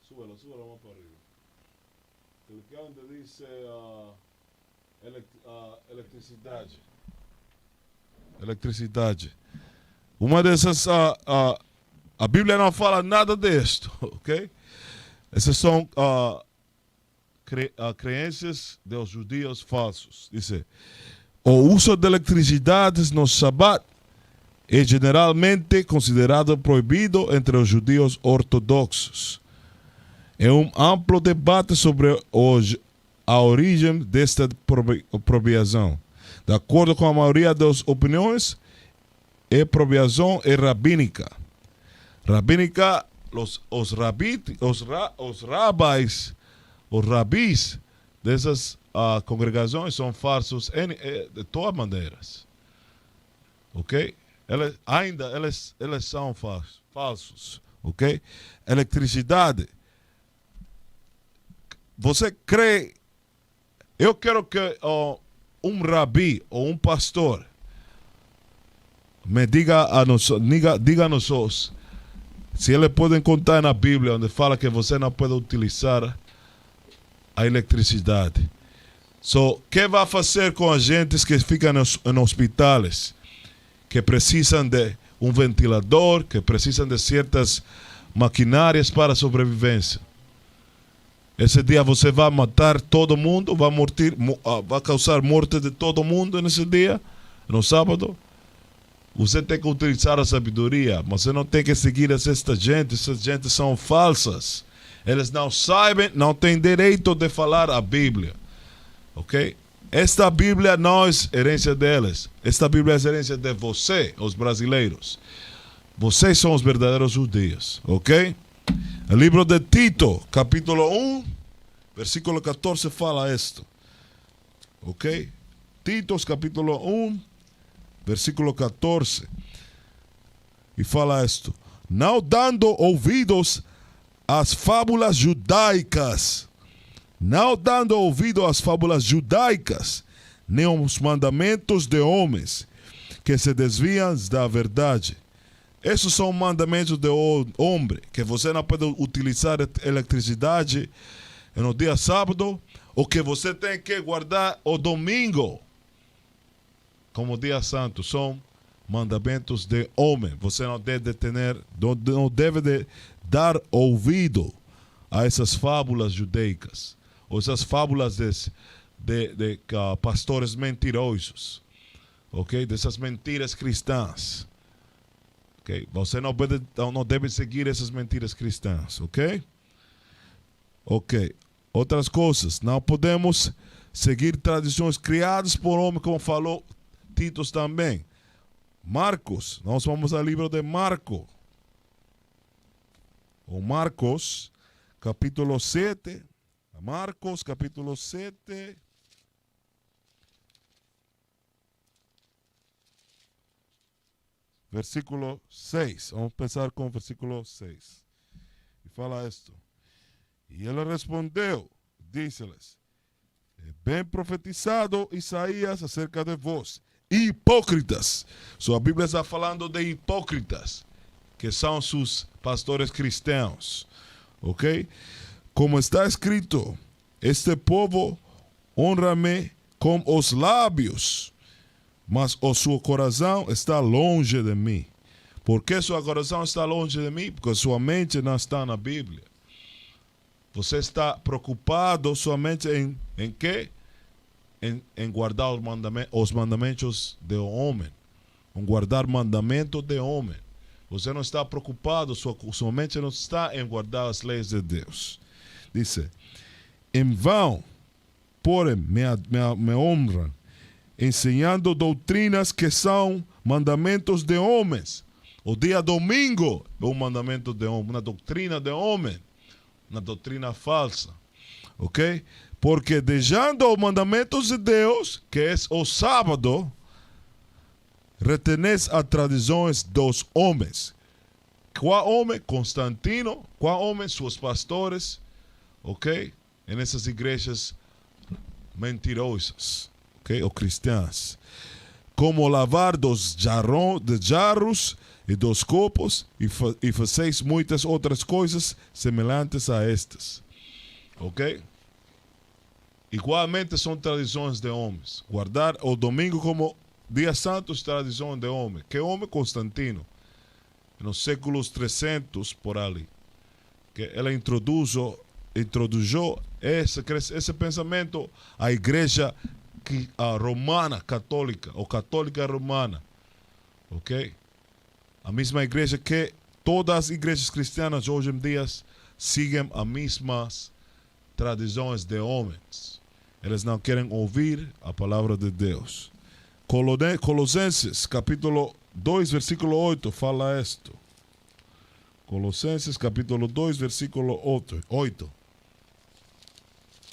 Súbelo más para arriba. Clica onde dice eletricidade. Eletricidade. Uma dessas, a Bíblia não fala nada disto, ok? Essas são crenças dos judeus falsos. Diz: o uso de eletricidade no Shabat é generalmente considerado proibido entre os judeus ortodoxos. É amplo debate sobre a origem desta proibição. De acordo com a maioria das opiniões, a proibição é rabínica. Rabínica, os rabis dessas congregações são falsos de todas maneiras. Ok? Eles são falsos. Ok? Eletricidade. Você crê? Eu quero que rabi ou pastor me diga a nós se ele pode contar na Bíblia onde fala que você não pode utilizar a eletricidade. O que vai fazer com as gentes que ficam em hospitais, que precisam de ventilador, que precisam de certas maquinárias para a sobrevivência? Esse dia você vai matar todo mundo, vai causar morte de todo mundo nesse dia, no sábado. Você tem que utilizar a sabedoria, mas você não tem que seguir essas gentes são falsas. Eles não sabem, não têm direito de falar a Bíblia. Ok? Esta Bíblia não é herência deles. Esta Bíblia é herência de você, os brasileiros. Vocês são os verdadeiros judeus. Ok? O livro de Tito, capítulo 1, versículo 14, fala isto. Ok? Tito, capítulo 1, versículo 14. E fala isto: não dando ouvidos às fábulas judaicas. Não dando ouvido às fábulas judaicas, nem aos mandamentos de homens que se desviam da verdade. Esses são mandamentos do homem, que você não pode utilizar eletricidade no dia sábado, ou que você tem que guardar o domingo como dia santo. São mandamentos de homem. Você não deve dar ouvido a essas fábulas judaicas, ou essas fábulas de pastores mentirosos, ok? Dessas mentiras cristãs. Okay. Você não deve seguir essas mentiras cristãs, ok? Ok. Outras coisas, não podemos seguir tradições criadas por homem, como falou Tito também. Marcos, nós vamos ao livro de Marcos. O Marcos, capítulo 7. Marcos, capítulo 7. Versículo 6. Vamos começar com o versículo 6. E fala isto: e ele respondeu, disse-lhes: é bem profetizado Isaías acerca de vós, hipócritas. Sua Bíblia está falando de hipócritas, que são seus pastores cristãos. Ok? Como está escrito: este povo honra-me com os lábios, mas o seu coração está longe de mim. Por que seu coração está longe de mim? Porque sua mente não está na Bíblia. Você está preocupado somente em quê? Em guardar os mandamentos do homem. Em guardar mandamentos de homem. Você não está preocupado, sua mente não está em guardar as leis de Deus. Diz, em vão, porém, me honram, ensinando doutrinas que são mandamentos de homens. O dia domingo é um mandamento de homem, uma doutrina de homem, uma doutrina falsa. Ok? Porque deixando os mandamentos de Deus, que é o sábado, retenes as tradições dos homens. Qual homem? Constantino. Qual homem? Seus pastores. Ok? Nessas igrejas mentirosas. Ok? Ou cristãs. Como lavar dos jarros e dos copos e fazeis muitas outras coisas semelhantes a estas. Ok? Igualmente são tradições de homens. Guardar o domingo como dia santo é tradição de homem. Que homem? Constantino. Nos séculos 300 por ali. Que ela introduziu esse pensamento à igreja romana, católica, ou católica romana. Ok? A mesma igreja que todas as igrejas cristianas hoje em dia seguem as mesmas tradições de homens. Eles não querem ouvir a palavra de Deus. Colossenses, capítulo 2, versículo 8, fala isto. Colossenses, capítulo 2, versículo 8.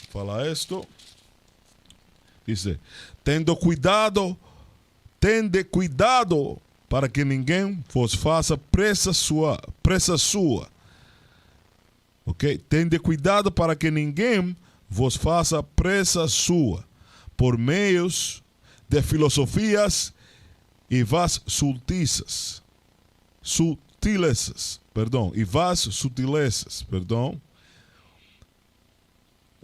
Fala isto. Diz, tende cuidado para que ninguém vos faça pressa sua. Ok? Tende cuidado para que ninguém vos faça pressa sua, por meios de filosofias e vãs sutilezas.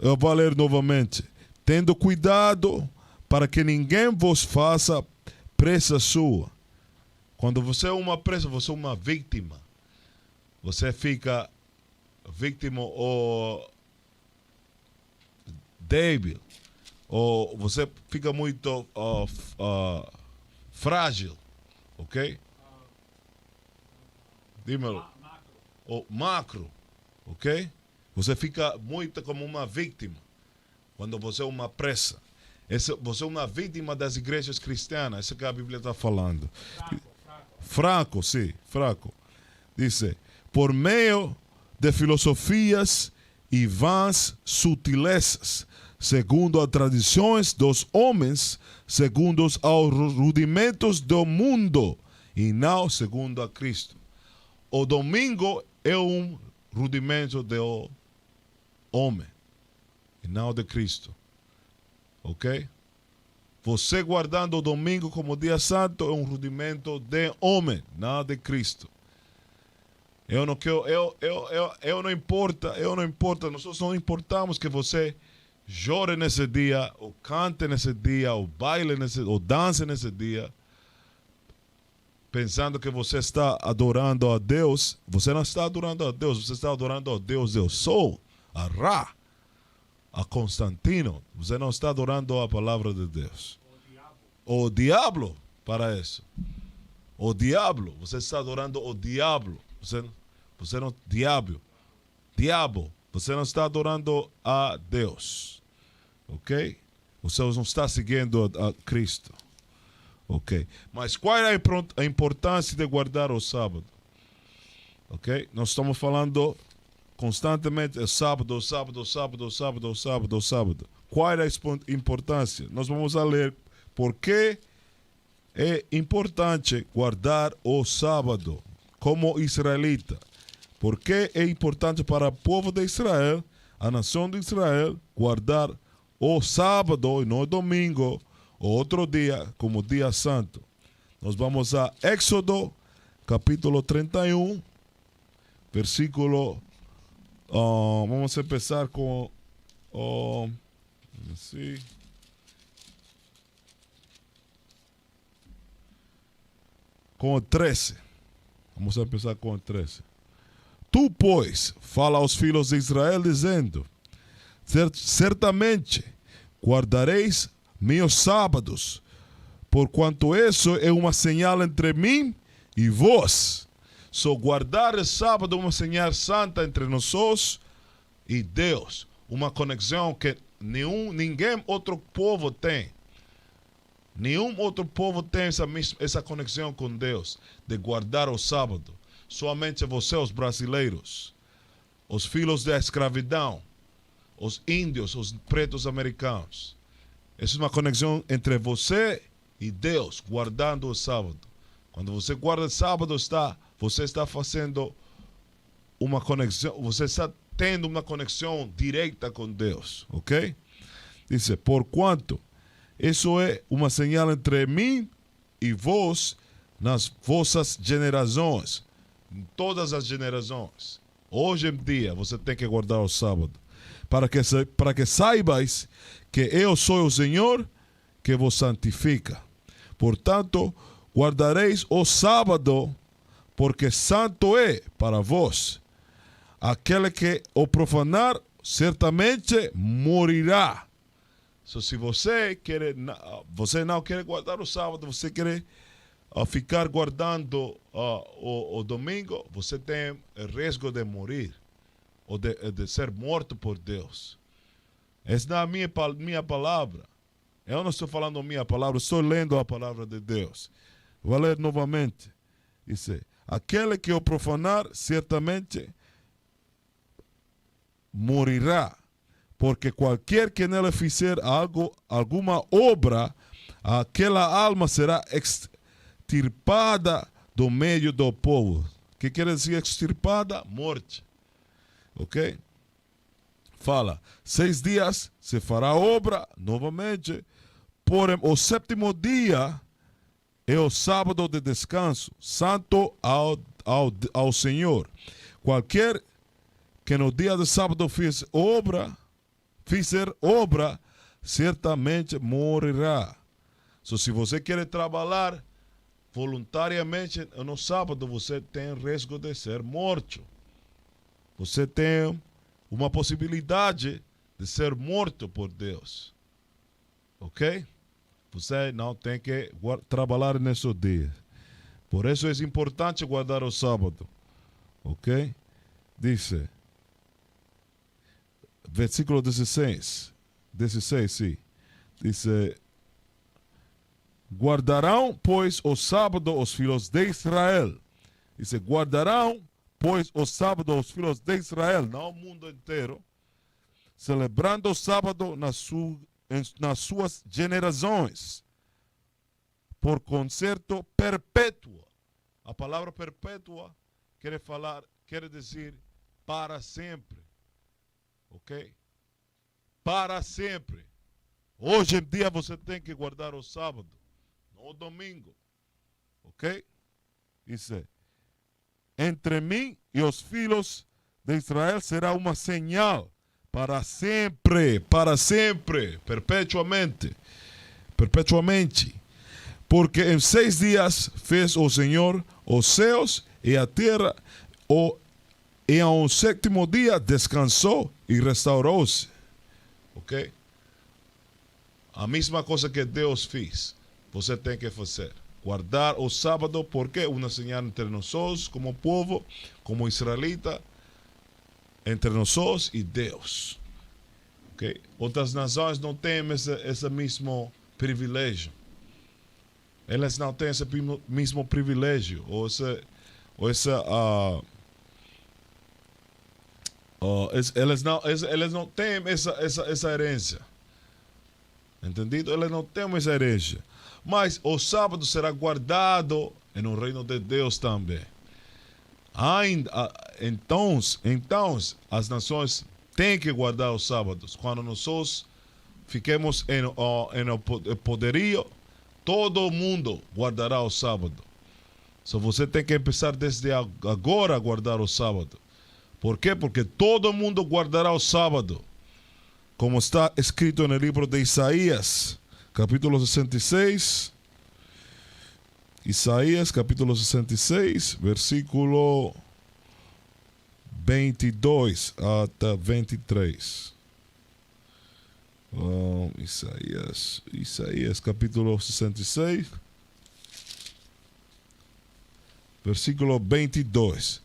Eu vou ler novamente. Tendo cuidado para que ninguém vos faça pressa sua. Quando você é uma presa, você é uma vítima. Você fica vítima ou débil, ou você fica muito frágil, ok? Dímelo. O macro, ok? Você fica muito como uma vítima quando você é uma presa. Você é uma vítima das igrejas cristianas, isso que a Bíblia está falando. Fraco. Diz, por meio de filosofias e vãs sutilezas, segundo as tradições dos homens, segundo os rudimentos do mundo, e não segundo a Cristo. O domingo é um rudimento do homem, e não de Cristo. Ok? Você guardando o domingo como dia santo é um rudimento de homem, não de Cristo. Eu não importa, nós não importamos que você chore nesse dia, ou cante nesse dia, ou baile ou dance nesse dia, pensando que você está adorando a Deus. Você não está adorando a Deus, você está adorando a Deus do Sol, a Ra, a Constantino. Você não está adorando a palavra de Deus. O diabo para isso. O diabo, você está adorando o diabo. Você não, diabo, você não está adorando a Deus, ok? Você não está seguindo a Cristo, ok? Mas qual é a importância de guardar o sábado? Ok? Nós estamos falando constantemente sábado. Qual é a importância? Nós vamos a ler por que é importante guardar o sábado como israelita. Por que é importante para o povo de Israel, a nação de Israel, guardar o sábado e não o domingo, ou outro dia, como dia santo. Nós vamos a Éxodo, capítulo 31, versículo... vamos a começar com... com o 13. Vamos a empezar com o 13. Tu, pois, fala aos filhos de Israel, dizendo: certamente guardareis meus sábados, porquanto isso é uma señal entre mim e vós. So, guardar o sábado é uma señal santa entre nós e Deus. Uma conexão que ninguém outro povo tem. Nenhum outro povo tem essa conexão com Deus, de guardar o sábado. Somente você, os brasileiros, os filhos da escravidão, os índios, os pretos americanos. Essa é uma conexão entre você e Deus, guardando o sábado. Quando você guarda o sábado, você está fazendo uma conexão, você está tendo uma conexão direta com Deus, ok? Diz: porquanto isso é uma señal entre mim e vós nas vossas gerações, em todas as gerações. Hoje em dia você tem que guardar o sábado, para que saibais que eu sou o Senhor que vos santifica. Portanto, guardareis o sábado, porque santo é para vós. Aquele que o profanar, certamente morirá. So, se você não quer guardar o sábado, você quer ficar guardando o domingo, você tem risco de morrer, ou de ser morto por Deus. Essa é a minha palavra. Eu não estou falando a minha palavra, estou lendo a palavra de Deus. Vou ler novamente. Diz: aquele que o profanar, certamente morirá. Porque qualquer que nele fizer alguma obra, aquela alma será extirpada do meio do povo. O que quer dizer extirpada? Morte. Ok? Fala: 6 dias se fará obra novamente, porém o 7º dia é o sábado de descanso, santo ao Senhor. Qualquer que no dia de sábado fizer obra, certamente morrerá. So, se você quer trabalhar voluntariamente no sábado, você tem risco de ser morto. Você tem uma possibilidade de ser morto por Deus. Ok? Você não tem que trabalhar nesse dia. Por isso é importante guardar o sábado. Ok? Diz, versículo 16, sim. Diz: guardarão, pois, o sábado os filhos de Israel. Diz: guardarão, pois, o sábado os filhos de Israel, não o mundo inteiro, celebrando o sábado nas suas gerações, por concerto perpétuo. A palavra perpétua quer dizer para sempre. Ok? Para sempre. Hoje em dia você tem que guardar o sábado, não o domingo. Ok? Isso. Entre mim e os filhos de Israel será uma señal para sempre, perpetuamente. Porque em 6 dias fez o Senhor os céus e a terra, e ao 7º dia descansou e restaurou-se. Ok? A mesma coisa que Deus fez, você tem que fazer. Guardar o sábado, porque é uma señal entre nós, como povo, como israelita, entre nós e Deus. Ok? Outras nações não têm esse mesmo privilégio. Elas não têm esse mesmo privilégio, elas não têm essa herência. Entendido? Elas não têm essa herência. Mas o sábado será guardado no reino de Deus também. Então, as nações têm que guardar os sábados. Quando nós fiquemos em poderio, todo mundo guardará o sábado. Só você tem que começar desde agora a guardar o sábado. Por quê? Porque todo mundo guardará o sábado. Como está escrito no livro de Isaías, capítulo 66, Isaías capítulo 66, versículo 22 até 23. Isaías capítulo 66, versículo 22.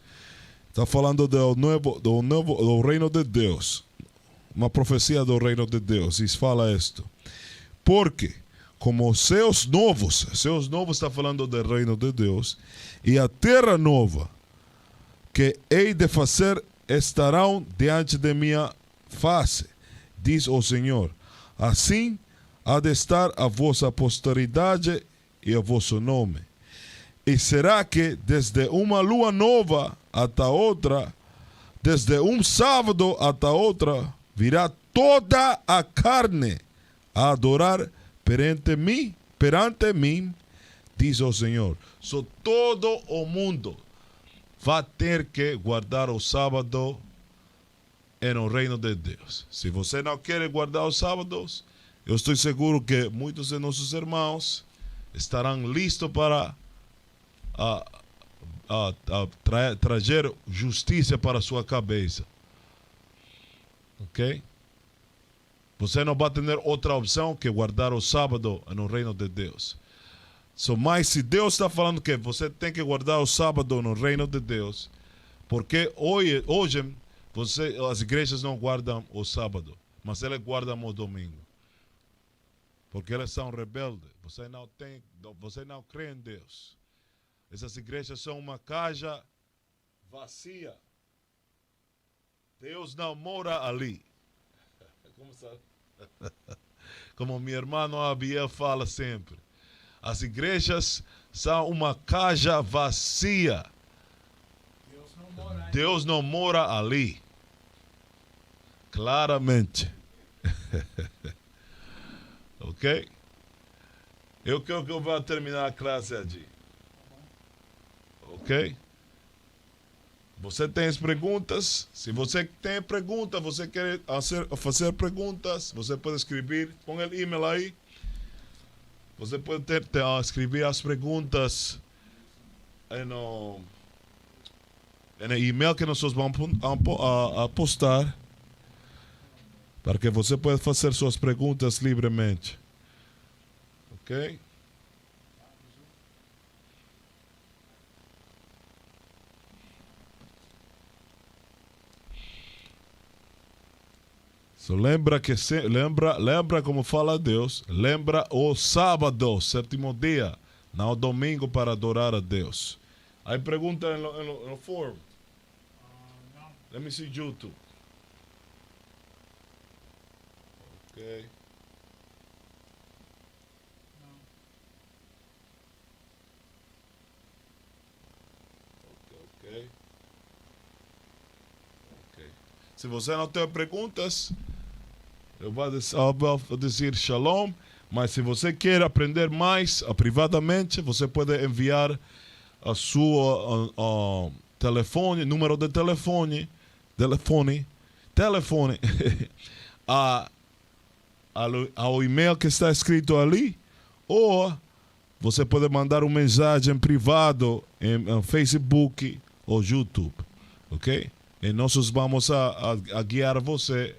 Está falando do reino de Deus. Uma profecia do reino de Deus. E fala isto. Porque, como céus novos está falando do reino de Deus, e a terra nova, que hei de fazer, estarão diante de minha face, diz o Senhor. Assim há de estar a vossa posteridade e o vosso nome. E será que desde uma lua nova até outra, desde um sábado até outra, virá toda a carne a adorar perante mim, diz o Senhor. Todo o mundo vai ter que guardar o sábado no reino de Deus. Se você não quer guardar os sábados, eu estou seguro que muitos de nossos irmãos estarão listos para trazer justiça para sua cabeça. Ok? Você não vai ter outra opção que guardar o sábado no reino de Deus. Mas se Deus está falando que você tem que guardar o sábado no reino de Deus, porque hoje as igrejas não guardam o sábado, mas elas guardam o domingo. Porque elas são rebeldes. Você não crê em Deus. Essas igrejas são uma caixa vazia. Deus não mora ali. Como sabe? Como minha irmã Abiel fala sempre. As igrejas são uma caixa vazia. Deus não mora ali. Claramente. Ok? Eu quero que eu vá terminar a classe aqui. Ok? Você tem as perguntas? Se você tem pergunta, você quer fazer perguntas, você pode escrever, põe o e-mail aí. Você pode escrever as perguntas no e-mail que nós vamos a postar, para que você possa fazer suas perguntas livremente. Ok? So, lembra como fala Deus, lembra o sábado, sétimo dia, não o domingo para adorar a Deus. Aí pergunta no form. No. Let me see YouTube. Ok. No. Ok. Se você não tem perguntas, eu vou dizer shalom. Mas se você quer aprender mais privadamente, você pode enviar a sua número de telefone ao e-mail que está escrito ali, ou você pode mandar uma mensagem privado em Facebook ou YouTube, ok? E nós vamos a guiar você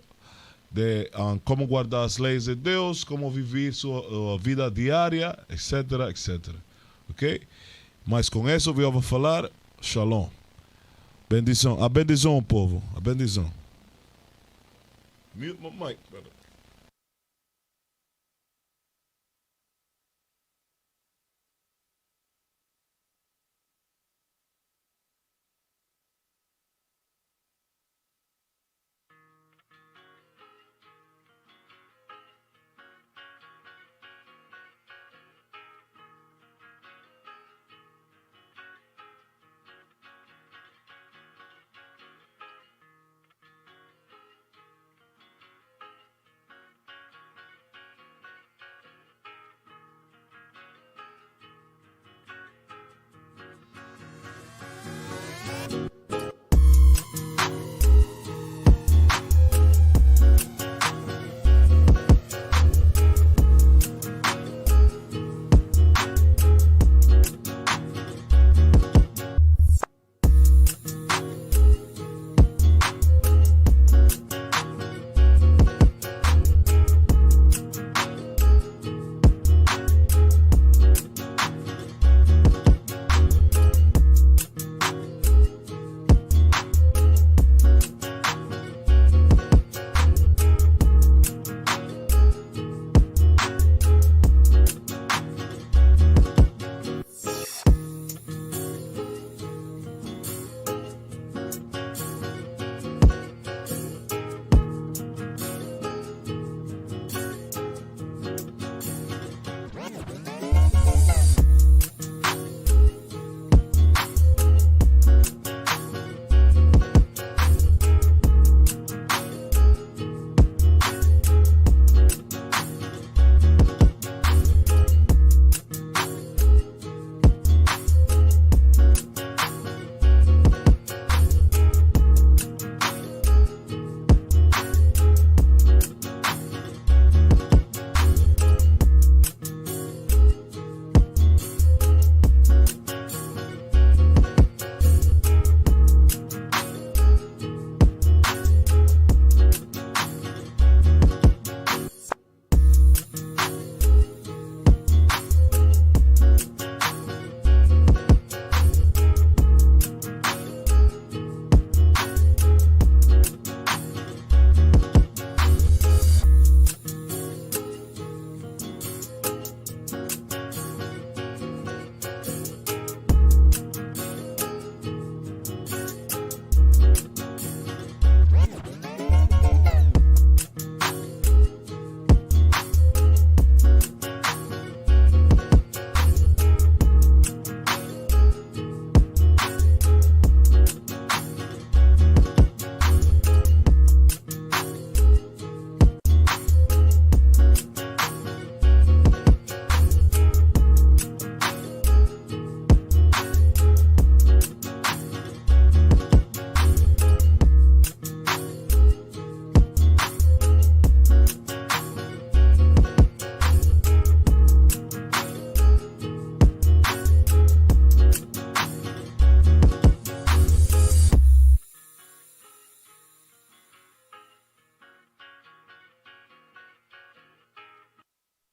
de como guardar as leis de Deus, como viver sua vida diária, etc, etc. Ok? Mas com isso eu vou falar shalom. Bendição. A bendição, povo. A bendição. Mute my mic, brother.